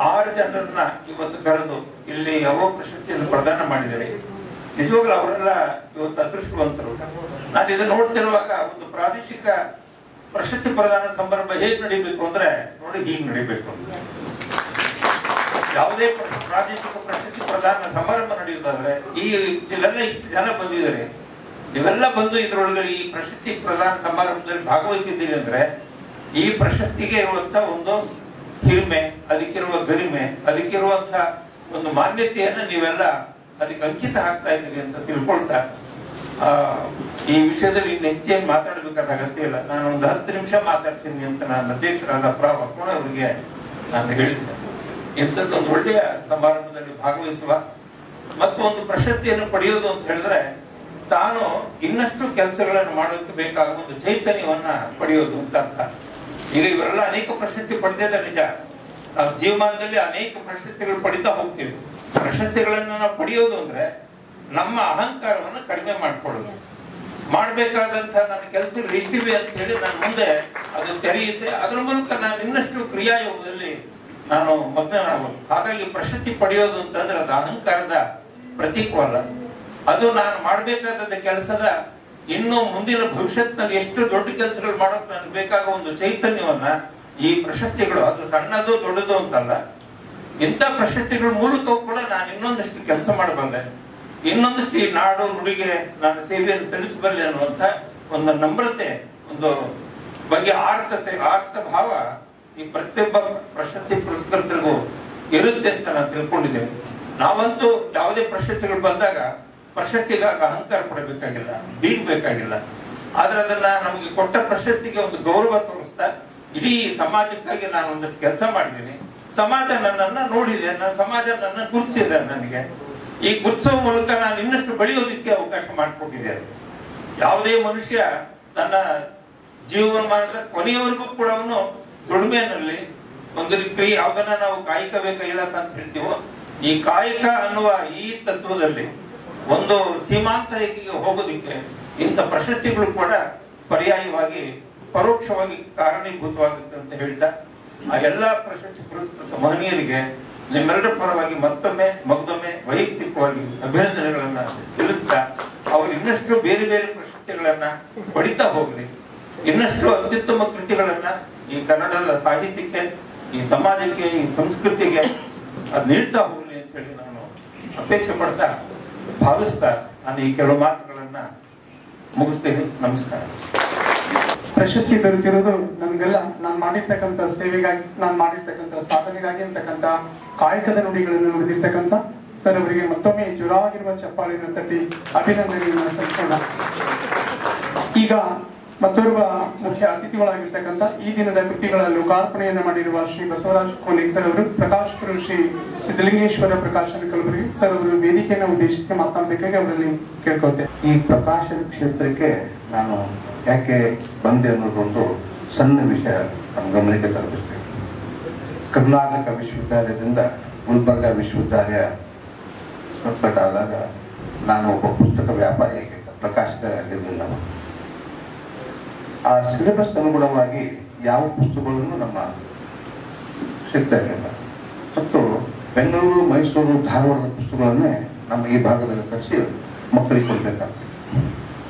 6 ಜನರನ್ನ ಇವತ್ತು ಕರೆದು ಇಲ್ಲಿ ಅವು ಪ್ರಶಸ್ತಿಯನ್ನು ಪ್ರದಾನ ಮಾಡಿದ್ದಾರೆ. ನಿಜವಾಗ್ಲೂ ಅವರೆಲ್ಲ ಇವತ್ತು ಅದೃಷ್ಟವಂತರು. ನಾನು ಇದನ್ನು ನೋಡ್ತಿರುವಾಗ ಒಂದು ಪ್ರಾದೇಶಿಕ ಪ್ರಶಸ್ತಿ ಪ್ರದಾನ ಸಮಾರಂಭ ಹೇಗ್ ನಡಿಬೇಕು ಅಂದ್ರೆ ನೋಡಿ ಹೀಗ್ ನಡಿಬೇಕು. ಯಾವುದೇ ಪ್ರಾದೇಶಿಕ ಪ್ರಶಸ್ತಿ ಪ್ರದಾನ ಸಮಾರಂಭ ನಡೆಯುವುದಾದ್ರೆ ನೀವೆಲ್ಲ ಇಷ್ಟು ಜನ ಬಂದಿದ್ದಾರೆ, ನೀವೆಲ್ಲ ಬಂದು ಇದರೊಳಗಡೆ ಈ ಪ್ರಶಸ್ತಿ ಪ್ರದಾನ ಸಮಾರಂಭದಲ್ಲಿ ಭಾಗವಹಿಸಿದ್ದೀರಿ ಅಂದ್ರೆ ಈ ಪ್ರಶಸ್ತಿಗೆ ಇರುವಂತ ಒಂದು ಹಿರಿಮೆ, ಅದಕ್ಕಿರುವ ಗರಿಮೆ, ಅದಕ್ಕಿರುವಂತ ಒಂದು ಮಾನ್ಯತೆಯನ್ನ ನೀವೆಲ್ಲ ಅದಕ್ಕೆ ಅಂಕಿತ ಹಾಕ್ತಾ ಇದ್ದೀರಿ ಅಂತ ತಿಳ್ಕೊಳ್ತಾ ಈ ವಿಷಯದಲ್ಲಿ ಇನ್ನು ಹೆಚ್ಚೇನು ಮಾತಾಡಬೇಕಾದ ಅಗತ್ಯ ಇಲ್ಲ. ನಾನು ಒಂದು 10 ನಿಮಿಷ ಮಾತಾಡ್ತೀನಿ ಅಂತ ನಾನು ಅಧ್ಯಕ್ಷರಾದ ಅಕ್ಕೋಣ ಅವರಿಗೆ ನಾನು ಹೇಳಿದ್ದೆ. ಇಂಥದ್ದೊಂದು ಒಳ್ಳೆಯ ಸಮಾರಂಭದಲ್ಲಿ ಭಾಗವಹಿಸುವ ಮತ್ತು ಒಂದು ಪ್ರಶಸ್ತಿಯನ್ನು ಪಡೆಯೋದು ಅಂತ ಹೇಳಿದ್ರೆ ತಾನು ಇನ್ನಷ್ಟು ಕೆಲಸಗಳನ್ನು ಮಾಡೋದಕ್ಕೆ ಬೇಕಾದ ಒಂದು ಚೈತನ್ಯವನ್ನ ಪಡೆಯೋದು ಅಂತ ಅರ್ಥ. ಈಗ ಇವರೆಲ್ಲ ಅನೇಕ ಪ್ರಶಸ್ತಿ ಪಡೆದಿದ್ದ ನಿಜ, ನಾವು ಜೀವಮಾನದಲ್ಲಿ ಅನೇಕ ಪ್ರಶಸ್ತಿಗಳು ಪಡಿತಾ ಹೋಗ್ತೀವಿ. ಪ್ರಶಸ್ತಿಗಳನ್ನ ನಾವು ಪಡೆಯೋದು ಅಂದ್ರೆ ನಮ್ಮ ಅಹಂಕಾರವನ್ನು ಕಡಿಮೆ ಮಾಡ್ಕೊಳ್ಳೋದು, ಮಾಡ್ಬೇಕಾದಂತಹ ನನ್ನ ಕೆಲಸಗಳು ಎಷ್ಟಿವೆ ಅಂತ ಹೇಳಿ ನಾನು ಮುಂದೆ ಅದು ತೆರೆಯುತ್ತೆ, ಅದ್ರ ಮೂಲಕ ನಾನು ಇನ್ನಷ್ಟು ಕ್ರಿಯಾಯೋಗದಲ್ಲಿ ನಾನು ಮಗ್ನನಾಗೋದು. ಹಾಗಾಗಿ ಪ್ರಶಸ್ತಿ ಪಡೆಯೋದು ಅಂತಂದ್ರೆ ಅದು ಅಹಂಕಾರದ ಪ್ರತೀಕವಲ್ಲ, ಅದು ನಾನು ಮಾಡ್ಬೇಕಾದ ಕೆಲಸದ ಇನ್ನು ಮುಂದಿನ ಭವಿಷ್ಯತ್ನಲ್ಲಿ ಎಷ್ಟು ದೊಡ್ಡ ಕೆಲಸಗಳು ಮಾಡೋಕೆ ನನಗೆ ಬೇಕಾಗ ಒಂದು ಚೈತನ್ಯವನ್ನ ಈ ಪ್ರಶಸ್ತಿಗಳು, ಅದು ಸಣ್ಣದು ದೊಡ್ಡದು ಅಂತಲ್ಲ, ಇಂಥ ಪ್ರಶಸ್ತಿಗಳ ಮೂಲಕವೂ ಕೂಡ ನಾನು ಇನ್ನೊಂದಷ್ಟು ಕೆಲಸ ಮಾಡಬಲ್ಲೆ, ಇನ್ನೊಂದಷ್ಟು ಈ ನಾಡು ನುಡಿಗೆ ನಾನು ಸೇವೆಯನ್ನು ಸಲ್ಲಿಸಬಲ್ಲೆ ಅನ್ನುವಂಥ ಒಂದು ನಮ್ರತೆ, ಒಂದು ಬಗ್ಗೆ ಆರ್ತ ಭಾವ ಈ ಪ್ರತಿಯೊಬ್ಬ ಪ್ರಶಸ್ತಿ ಪುರಸ್ಕರ್ತರಿಗೂ ಇರುತ್ತೆ ಅಂತ ನಾನು ತಿಳ್ಕೊಂಡಿದ್ದೇನೆ. ನಾವಂತೂ ಯಾವುದೇ ಪ್ರಶಸ್ತಿಗಳು ಬಂದಾಗ ಪ್ರಶಸ್ತಿಗಾಗಿ ಅಹಂಕಾರ ಪಡಬೇಕಾಗಿಲ್ಲ, ಬೀಗಬೇಕಾಗಿಲ್ಲ. ಆದ್ರೆ ಅದನ್ನ ನಮಗೆ ಕೊಟ್ಟ ಪ್ರಶಸ್ತಿಗೆ ಒಂದು ಗೌರವ ತೋರಿಸ್ತಾ ಇಡೀ ಸಮಾಜಕ್ಕಾಗಿ ನಾನು ಒಂದಷ್ಟು ಕೆಲಸ ಮಾಡಿದ್ದೀನಿ, ಸಮಾಜ ನನ್ನನ್ನ ನೋಡಿದೆ, ನನ್ನ ಸಮಾಜ ನನ್ನ ಗುರುತಿಸಿದೆ. ನನಗೆ ಈ ಗುರುತಿಸುವ ಮೂಲಕ ನಾನು ಇನ್ನಷ್ಟು ಬೆಳೆಯೋದಕ್ಕೆ ಅವಕಾಶ ಮಾಡಿಕೊಟ್ಟಿದ್ದೇನೆ. ಯಾವುದೇ ಮನುಷ್ಯ ತನ್ನ ಜೀವಮಾನದ ಕೊನೆಯವರೆಗೂ ಕೂಡ ಅವನು ದುಡಿಮೆಯಲ್ಲಿ ಒಂದು ಕ್ರಿಯೆ, ಯಾವ್ದನ್ನ ನಾವು ಕಾಯಿಕವೇ ಕೈಲಾಸ ಅಂತ ಹೇಳ್ತೀವೋ, ಈ ಕಾಯಕ ಅನ್ನುವ ಈ ತತ್ವದಲ್ಲಿ ಒಂದು ಸೀಮಾಂತ ರೇಖೆಗೆ ಹೋಗೋದಿಕ್ಕೆ ಇಂಥ ಪ್ರಶಸ್ತಿಗಳು ಕೂಡ ಪರ್ಯಾಯವಾಗಿ ಪರೋಕ್ಷವಾಗಿ ಕಾರಣೀಭೂತವಾಗುತ್ತೆ ಅಂತ ಹೇಳ್ತಾ ಆ ಎಲ್ಲಾ ಪ್ರಶಸ್ತಿ ಪುರಸ್ಕೃತ ಮಹನೀಯರಿಗೆ ನಿಮ್ಮೆಲ್ಲರ ಪರವಾಗಿ ಮತ್ತೊಮ್ಮೆ ವೈಯಕ್ತಿಕವಾಗಿ ಅಭಿನಂದನೆಗಳನ್ನ ತಿಳಿಸ್ತಾ ಅವರು ಇನ್ನಷ್ಟು ಬೇರೆ ಬೇರೆ ಪ್ರಶಸ್ತಿಗಳನ್ನ ಪಡಿತಾ ಹೋಗ್ಲಿ, ಇನ್ನಷ್ಟು ಅತ್ಯುತ್ತಮ ಕೃತಿಗಳನ್ನ ಈ ಕನ್ನಡದ ಸಾಹಿತ್ಯಕ್ಕೆ, ಈ ಸಮಾಜಕ್ಕೆ, ಈ ಸಂಸ್ಕೃತಿಗೆ ಅದ್ ನೀಡ್ತಾ ಹೋಗ್ಲಿ ಅಂತ ಹೇಳಿ ನಾನು ಅಪೇಕ್ಷೆ ಪಡ್ತಾ ಭಾವಿಸ್ತಾ ನಾನು ಈ ಕೆಲವು ಮಾತುಗಳನ್ನ ಮುಗಿಸ್ತೇನೆ. ನಮಸ್ಕಾರ. ಪ್ರಶಸ್ತಿ ದೊರೆತಿರೋದು ನಮ್ಗೆಲ್ಲ ನಾನು ಮಾಡಿರ್ತಕ್ಕಂಥ ಸೇವೆಗಾಗಿ, ನಾನು ಮಾಡಿರ್ತಕ್ಕಂಥ ಸಾಧನೆಗಾಗಿ ಅಂತಕ್ಕಂಥ ಕಾಯಕದ ನುಡಿಗಳನ್ನು ನುಡಿದಿರ್ತಕ್ಕಂಥ ಸರ್ ಅವರಿಗೆ ಮತ್ತೊಮ್ಮೆ ಜೋರಾಗಿರುವ ಚಪ್ಪಾಳೆಯನ್ನು ತಟ್ಟಿ ಅಭಿನಂದನೆಯನ್ನು ಸಲ್ಲಿಸೋಣ. ಈಗ ಮತ್ತೋರ್ವ ಮುಖ್ಯ ಅತಿಥಿಗಳಾಗಿರ್ತಕ್ಕಂಥ ಈ ದಿನದ ಕೃತಿಗಳ ಲೋಕಾರ್ಪಣೆಯನ್ನು ಮಾಡಿರುವ ಶ್ರೀ ಬಸವರಾಜ್ ಕೋಲಿಕ್ ಸರ್ ಅವರು, ಪ್ರಕಾಶಕರು ಶ್ರೀ ಸಿದ್ಧಲಿಂಗೇಶ್ವರ ಪ್ರಕಾಶನ ಕಲಬುರಗಿ ಸರ್ ಅವರು ವೇದಿಕೆಯನ್ನು ಉದ್ದೇಶಿಸಿ ಮಾತನಾಡಬೇಕಾಗಿ ಅವರಲ್ಲಿ ಕೇಳ್ಕೊಳ್ತೇನೆ. ಈ ಪ್ರಕಾಶನ ಕ್ಷೇತ್ರಕ್ಕೆ ನಾನು ಯಾಕೆ ಬಂದೆ ಅನ್ನೋದೊಂದು ಸಣ್ಣ ವಿಷಯ ನಮ್ಮ ಗಮನಕ್ಕೆ ತರಬೇಕು. ಕರ್ನಾಟಕ ವಿಶ್ವವಿದ್ಯಾಲಯದಿಂದ ಗುಲ್ಬರ್ಗಾ ವಿಶ್ವವಿದ್ಯಾಲಯ ಏರ್ಪಟ್ಟಾದಾಗ ನಾನು ಒಬ್ಬ ಪುಸ್ತಕ ವ್ಯಾಪಾರಿಯಾಗಿ ಪ್ರಕಾಶಕ ಆಗಿರಲಿಲ್ಲ. ಆ ಸಿಲೆಬಸ್ ಅನುಗುಣವಾಗಿ ಯಾವ ಪುಸ್ತಕಗಳನ್ನು ನಮ್ಮ ಸಿಗ್ತಾ ಇರಲಿಲ್ಲ ಮತ್ತು ಬೆಂಗಳೂರು, ಮೈಸೂರು, ಧಾರವಾಡದ ಪುಸ್ತಕಗಳನ್ನೇ ನಮ್ಮ ಈ ಭಾಗದಲ್ಲಿ ತರಿಸಿ ಮಕ್ಕಳಿಗೆ ಕೊಡಬೇಕಾಗ್ತದೆ.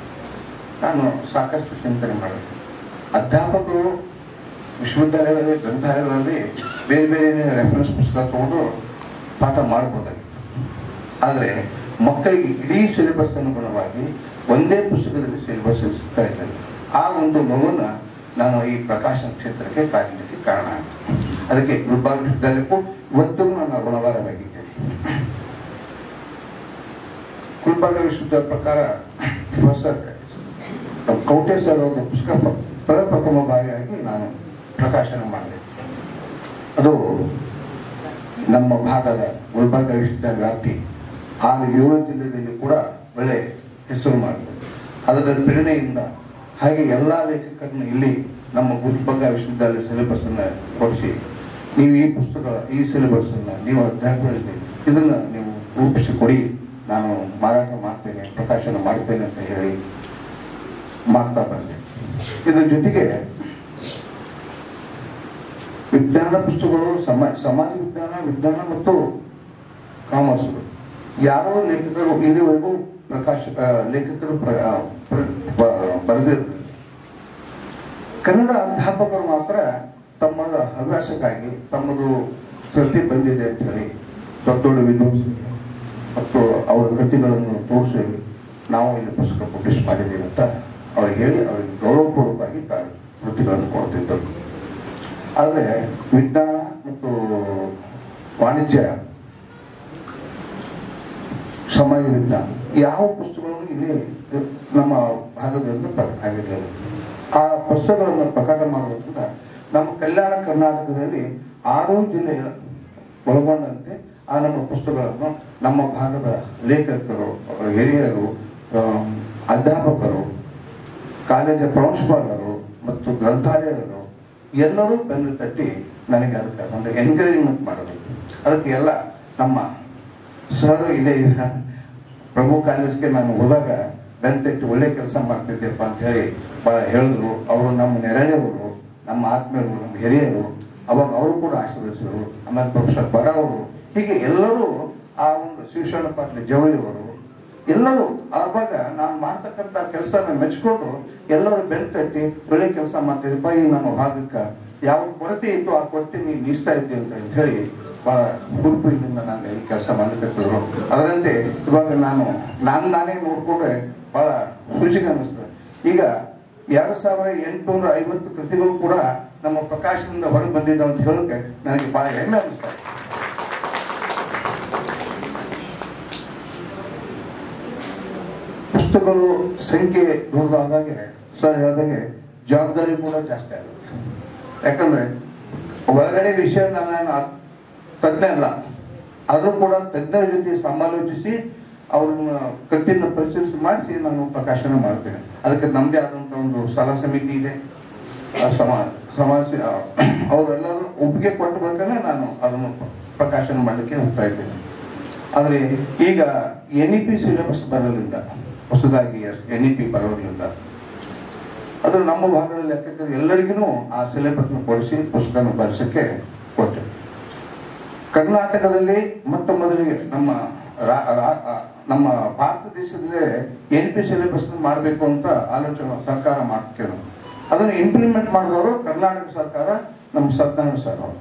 ನಾನು ಸಾಕಷ್ಟು ಚಿಂತನೆ ಮಾಡಿದೆ. ಅಧ್ಯಾಪಕರು ವಿಶ್ವವಿದ್ಯಾಲಯಗಳಲ್ಲಿ, ಗ್ರಂಥಾಲಯಗಳಲ್ಲಿ ಬೇರೆ ಬೇರೆ ರೆಫರೆನ್ಸ್ ಪುಸ್ತಕ ತಗೊಂಡು ಪಾಠ ಮಾಡ್ಬೋದಾಗಿತ್ತು. ಆದರೆ ಮಕ್ಕಳಿಗೆ ಇಡೀ ಸಿಲೆಬಸ್ ಅನುಗುಣವಾಗಿ ಒಂದೇ ಪುಸ್ತಕದಲ್ಲಿ ಸಿಲೆಬಸ್ ಸಿಗ್ತಾ ಇರಲಿಲ್ಲ. ಆ ಒಂದು ಮಗುವನ್ನ ನಾನು ಈ ಪ್ರಕಾಶನ ಕ್ಷೇತ್ರಕ್ಕೆ ಕಾಯಲಿಕ್ಕೆ ಕಾರಣ ಆಯಿತು. ಅದಕ್ಕೆ ಗುಲ್ಬರ್ಗಾ ವಿಶ್ವವಿದ್ಯಾಲಯಕ್ಕೂ ಇವತ್ತಿಗೂ ನಾನು ಋಣಭಾರವಾಗಿದ್ದೇನೆ. ಗುಲ್ಬರ್ಗಾ ವಿಶ್ವವಿದ್ಯಾಲಯ ಪ್ರಕಾರ ಪ್ರೊಫೆಸರ್ ಕೌಟೇಶ್ ಅವರ ಒಂದು ಪುಸ್ತಕ ಪ್ರಥಮ ಬಾರಿಯಾಗಿ ನಾನು ಪ್ರಕಾಶನ ಮಾಡಿದೆ. ಅದು ನಮ್ಮ ಭಾಗದ ಗುಲ್ಬರ್ಗಾ ವಿಶ್ವವಿದ್ಯಾಲಯ ವ್ಯಾಪ್ತಿ 6-7 ಜಿಲ್ಲೆಯಲ್ಲಿ ಕೂಡ ಒಳ್ಳೆ ಹೆಸರು ಮಾಡಿದೆ. ಅದರ ಪ್ರೇರಣೆಯಿಂದ ಹಾಗೆ ಎಲ್ಲ ಲೇಖಕರನ್ನು ಇಲ್ಲಿ ನಮ್ಮ ಗುಲ್ಬರ್ಗಾ ವಿಶ್ವವಿದ್ಯಾಲಯ ಸಿಲೆಬಸ್ಸನ್ನು ಕೊಡಿಸಿ, ನೀವು ಈ ಪುಸ್ತಕ, ಈ ಸಿಲೆಬಸ್ಸನ್ನು ನೀವು ಅಧ್ಯಾಪಕರಿಗೆ ಇದನ್ನು ನೀವು ರೂಪಿಸಿ ಕೊಡಿ, ನಾನು ಮಾರಾಟ ಮಾಡ್ತೇನೆ, ಪ್ರಕಾಶನ ಮಾಡ್ತೇನೆ ಅಂತ ಹೇಳಿ ಮಾಡ್ತಾ ಬಂದೆ. ಇದರ ಜೊತೆಗೆ ವಿಜ್ಞಾನ ಪುಸ್ತಕಗಳು, ಸಮಾಜ ವಿಜ್ಞಾನ ಮತ್ತು ಕಾಮರ್ಸ್ಗಳು ಯಾರೋ ಲೇಖಕರು ಇಲ್ಲಿವರೆಗೂ ಲೇಖಕರು ಬರೆದಿರಲಿಲ್ಲ. ಕನ್ನಡ ಅಧ್ಯಾಪಕರು ಮಾತ್ರ ತಮ್ಮ ಹವ್ಯಾಸಕ್ಕಾಗಿ, ತಮ್ಮದು ಕೃತಿ ಬಂದಿದೆ ಅಂತ ಹೇಳಿ ದೊಡ್ಡ ದೊಡ್ಡ ವಿದ್ವಾಂಸರು ಮತ್ತು ಅವರ ಕೃತಿಗಳನ್ನು ತೋರಿಸಿ ನಾವು ಇಲ್ಲಿ ಪುಸ್ತಕ ಪಬ್ಲಿಷ್ ಮಾಡಿದ್ದೀವಿ ಅಂತ ಅವ್ರಿಗೆ ಹೇಳಿ ಅವರಿಗೆ ಗೌರವಪೂರ್ವಕವಾಗಿ ಕೃತಿಗಳನ್ನು ಕೊಡ್ತಿದ್ದರು. ಆದರೆ ವಿಜ್ಞಾನ ಮತ್ತು ವಾಣಿಜ್ಯ, ಸಮಾಜ ವಿಜ್ಞಾನ ಯಾವ ಪುಸ್ತಕಗಳನ್ನು ಇಲ್ಲಿ ನಮ್ಮ ಭಾಗದಿಂದ ಪ್ರಕಟ ಆಗಿರಲಿಲ್ಲ. ಆ ಪುಸ್ತಕಗಳನ್ನು ಪ್ರಕಟ ಮಾಡೋದ್ರಿಂದ ನಮ್ಮ ಕಲ್ಯಾಣ ಕರ್ನಾಟಕದಲ್ಲಿ 6 ಜಿಲ್ಲೆಯ ಒಳಗೊಂಡಂತೆ ಆ ನಮ್ಮ ಪುಸ್ತಕಗಳನ್ನು ನಮ್ಮ ಭಾಗದ ಲೇಖಕರು, ಹಿರಿಯರು, ಅಧ್ಯಾಪಕರು, ಕಾಲೇಜ ಪ್ರಾಂಶುಪಾಲರು ಮತ್ತು ಗ್ರಂಥಾಲಯರು ಎಲ್ಲರೂ ಬೆನ್ನು ತಟ್ಟಿ ನನಗೆ ಅದಕ್ಕೆ ಒಂದು ಎನ್ಕರೇಜ್ಮೆಂಟ್ ಮಾಡೋದು. ಅದಕ್ಕೆ ಎಲ್ಲ ನಮ್ಮ ಸರ್ ಇಲ್ಲೇ ಪ್ರಭು ಕಾಲೇಜ್ಗೆ ನಾನು ಹೋದಾಗ ಬೆನ್ನು ತಟ್ಟಿ ಒಳ್ಳೆ ಕೆಲಸ ಮಾಡ್ತಿದ್ದೆಪ್ಪ ಅಂತ ಹೇಳಿ ಭಾಳ ಹೇಳಿದ್ರು. ಅವರು ನಮ್ಮ ನೆರಳಿಯವರು, ನಮ್ಮ ಆತ್ಮೀಯರು, ನಮ್ಮ ಹಿರಿಯರು. ಅವಾಗ ಅವರು ಕೂಡ ಆಶೀರ್ವದಿಸಿದರು. ಆಮೇಲೆ ಪ್ರೊಫೆಸರ್ ಬಡ ಅವರು, ಹೀಗೆ ಎಲ್ಲರೂ ಆ ಒಂದು ಶಿವಶರಣ ಪಾಟೀಲ್ ಜವಳಿಯವರು ಎಲ್ಲರೂ ಆವಾಗ ನಾನು ಮಾಡ್ತಕ್ಕಂಥ ಕೆಲಸನ ಮೆಚ್ಕೊಂಡು ಎಲ್ಲರೂ ಬೆನ್ನು ತಟ್ಟಿ ಒಳ್ಳೆ ಕೆಲಸ ಮಾಡ್ತಿದ್ದಪ್ಪ, ಈ ನಮ್ಮ ಭಾಗಕ್ಕೆ ಯಾವ ಕೊರತೆ ಇತ್ತು ಆ ಕೊರತೆ ನೀನು ನೀಸ್ತಾ ಇದ್ದೆ ಅಂತ ಹೇಳಿ ಭಾಳ ಹುರುಪಿನಿಂದ ನಾನು ಈ ಕೆಲಸ ಮಾಡಲಿಕ್ಕಿದ್ರು. ಅದರಂತೆ ಇವಾಗ ನಾನೇ ನೋಡಿಕೊಂಡ್ರೆ ಭಾಳ ಖುಷಿಗೆ ಅನ್ನಿಸ್ತದೆ. ಈಗ 2850 ಕೃತಿಗಳು ಕೂಡ ನಮ್ಮ ಪ್ರಕಾಶನದಿಂದ ಹೊರಗೆ ಬಂದಿದ್ದಾವೆ ಅಂತ ಹೇಳೋಕೆ ನನಗೆ ಭಾಳ ಹೆಮ್ಮೆ ಅನ್ನಿಸ್ತದೆ. ಪುಸ್ತಕಗಳು ಸಂಖ್ಯೆ ದೊಡ್ಡದಾದಾಗೆ ಸರ್ ಹೇಳಿದಾಗೆ ಜವಾಬ್ದಾರಿ ಕೂಡ ಜಾಸ್ತಿ ಆಗುತ್ತೆ. ಯಾಕಂದ್ರೆ ಒಳಗಡೆ ವಿಷಯ ನಾನು ತಜ್ಞ ಅಲ್ಲ, ಆದರೂ ಕೂಡ ತಜ್ಞರ ಜೊತೆ ಸಮಾಲೋಚಿಸಿ ಅವ್ರನ್ನ ಕೃತಿಯನ್ನು ಪರಿಶೀಲಿಸಿ ಮಾಡಿಸಿ ನಾನು ಪ್ರಕಾಶನ ಮಾಡ್ತೇನೆ. ಅದಕ್ಕೆ ನಮ್ಮದೇ ಆದಂಥ ಒಂದು ಸಲಹಾ ಸಮಿತಿ ಇದೆ. ಸಮಾಜ ಅವರೆಲ್ಲರೂ ಒಪ್ಪಿಗೆ ಕೊಟ್ಟು ಬೇಕಾದ್ರೆ ನಾನು ಅದನ್ನು ಪ್ರಕಾಶನ ಮಾಡಲಿಕ್ಕೆ ಹೋಗ್ತಾ ಇದ್ದೇನೆ. ಆದರೆ ಈಗ NEP ಸಿಲೆಬಸ್ ಬರೋದ್ರಿಂದ, ಹೊಸದಾಗಿ NEP ಬರೋದ್ರಿಂದ ಅದು ನಮ್ಮ ಭಾಗದ ಲೆಕ್ಕದಲ್ಲಿ ಎಲ್ಲರಿಗೂ ಆ ಸಿಲೆಬಸ್ನ ಕೊಡಿಸಿ ಪುಸ್ತಕನ ಬರೆಸೋಕ್ಕೆ ಕೊಟ್ಟೆ. ಕರ್ನಾಟಕದಲ್ಲಿ ಮೊಟ್ಟ ಮೊದಲಿಗೆ ನಮ್ಮ ಭಾರತ ದೇಶದಲ್ಲೇ NEP ಸಿಲೆಬಸ್ ಮಾಡಬೇಕು ಅಂತ ಆಲೋಚನೆ ಸರ್ಕಾರ ಮಾಡ್ತೇವೆ. ಅದನ್ನು ಇಂಪ್ಲಿಮೆಂಟ್ ಮಾಡಿದವರು ಕರ್ನಾಟಕ ಸರ್ಕಾರ, ನಮ್ಮ ಸತ್ಯನಾರಾಯಣ ಸರ್ ಅವರು,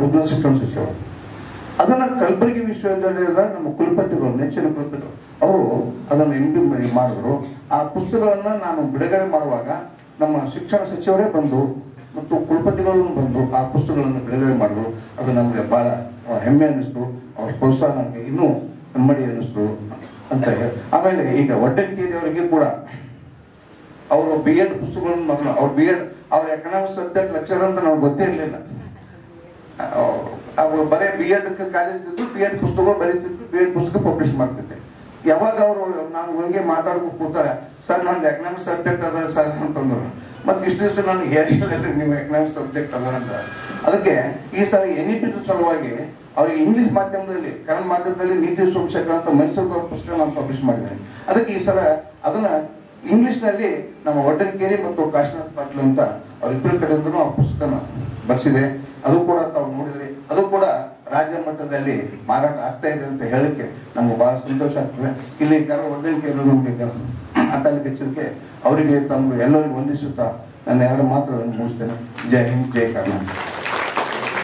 ಉನ್ನತ ಶಿಕ್ಷಣ ಸಚಿವರು. ಅದನ್ನು ಕಲಬುರಗಿ ವಿಶ್ವವಿದ್ಯಾಲಯದ ನಮ್ಮ ಕುಲಪತಿಗಳು, ನೆಚ್ಚಿನ ಕುಲಪತಿಗಳು, ಅವರು ಅದನ್ನು ಇಂಪ್ಲಿಮೆಂಟ್ ಮಾಡಿದ್ರು. ಆ ಪುಸ್ತಕಗಳನ್ನು ನಾನು ಬಿಡುಗಡೆ ಮಾಡುವಾಗ ನಮ್ಮ ಶಿಕ್ಷಣ ಸಚಿವರೇ ಬಂದು ಮತ್ತು ಕುಲಪತಿಗಳನ್ನು ಬಂದು ಆ ಪುಸ್ತಕಗಳನ್ನು ಬಿಡುಗಡೆ ಮಾಡಿದ್ರು. ಅದು ನಮಗೆ ಭಾಳ ಹೆಮ್ಮೆ ಅನ್ನಿಸ್ತು. ಅವ್ರ ಪ್ರೋತ್ಸಾಹ ನಮಗೆ ಇನ್ನೂ ನೆಮ್ಮದಿ ಅನ್ನಿಸ್ತು ಅಂತ ಹೇಳಿ. ಆಮೇಲೆ ಈಗ ವಡ್ಡನ್ಕೇರಿ ಅವರಿಗೆ ಕೂಡ ಅವರು B.Ed ಪುಸ್ತಕಗಳನ್ನು ಮೊದಲು ಅವ್ರ ಎಕನಾಮಿಕ್ಸ್ ಸಬ್ಜೆಕ್ಟ್ ಲೆಕ್ಚರ್ ಅಂತ ನಮ್ಗೆ ಗೊತ್ತೇ ಇರಲಿಲ್ಲ. ಅವರು ಬರೀ B.Ed ಕಾಲೇಜ್ ಇದ್ದು B.Ed ಪುಸ್ತಕಗಳು ಬರೀತಿದ್ರು, B.Ed ಪುಸ್ತಕ ಪಬ್ಲಿಷ್ ಮಾಡ್ತಿದ್ದೆ. ಯಾವಾಗ ಅವರು ನಾನು ಹಂಗೆ ಮಾತಾಡ್ಕೊಂಡು ಕೂತ, ಸರ್ ನಂದು ಎಕನಾಮಿಕ್ಸ್ ಸಬ್ಜೆಕ್ಟ್ ಅದ ಸರ್ ಅಂತಂದ್ರು. ಮತ್ತು ಇಷ್ಟು ದಿವಸ ನಾನು ಹೇಳಿದ್ರೆ ನೀವು ಎಕನಾಮಿಕ್ಸ್ ಸಬ್ಜೆಕ್ಟ್ ಅದ ಅಂತ. ಅದಕ್ಕೆ ಈ ಸಲ NEP ಸಲುವಾಗಿ ಅವ್ರಿಗೆ ಇಂಗ್ಲಿಷ್ ಮಾಧ್ಯಮದಲ್ಲಿ, ಕನ್ನಡ ಮಾಧ್ಯಮದಲ್ಲಿ ನೀತಿ ಸೋಮಶೇಖರ ಅಂತ ಮೈಸೂರು ಪುಸ್ತಕ ನಾನು ಪಬ್ಲಿಷ್ ಮಾಡಿದ್ದೇನೆ. ಅದಕ್ಕೆ ಈ ಸಲ ಅದನ್ನ ಇಂಗ್ಲಿಷ್ನಲ್ಲಿ ನಮ್ಮ ವಡ್ಡನ್ಕೇರಿ ಮತ್ತು ಕಾಶಿನಾಥ್ ಪಾಟೀಲ್ ಅಂತ ಅವರಿಬ್ಬರ ಕಡೆಯಿಂದನೂ ಆ ಪುಸ್ತಕನ ಬರೆಸಿದೆ. ಅದು ಕೂಡ ತಾವು ನೋಡಿದ್ರಿ. ಅದು ಕೂಡ ರಾಜ್ಯ ಮಟ್ಟದಲ್ಲಿ ಮಾರಾಟ ಆಗ್ತಾ ಇದೆ ಅಂತ ಹೇಳಕ್ಕೆ ನಮ್ಗೆ ಬಹಳ ಸಂತೋಷ ಆಗ್ತದೆ. ಇಲ್ಲಿ ವಡ್ಡನ್ಕೇರಿ ನಮಗೆ ಮಾತಾಡಲಿಕ್ಕೆ ಹೆಚ್ಚಿಗೆ ಅವರಿಗೆ ತಮ್ಮ ಎಲ್ಲರಿಗೂ ವಂದಿಸುತ್ತಾ ನನ್ನ 2 ಮಾತುಗಳನ್ನು ಮುಗಿಸ್ತೇನೆ. ಜೈ ಹಿಂದ್, ಜೈ ಕರ್ನಾಟಕ.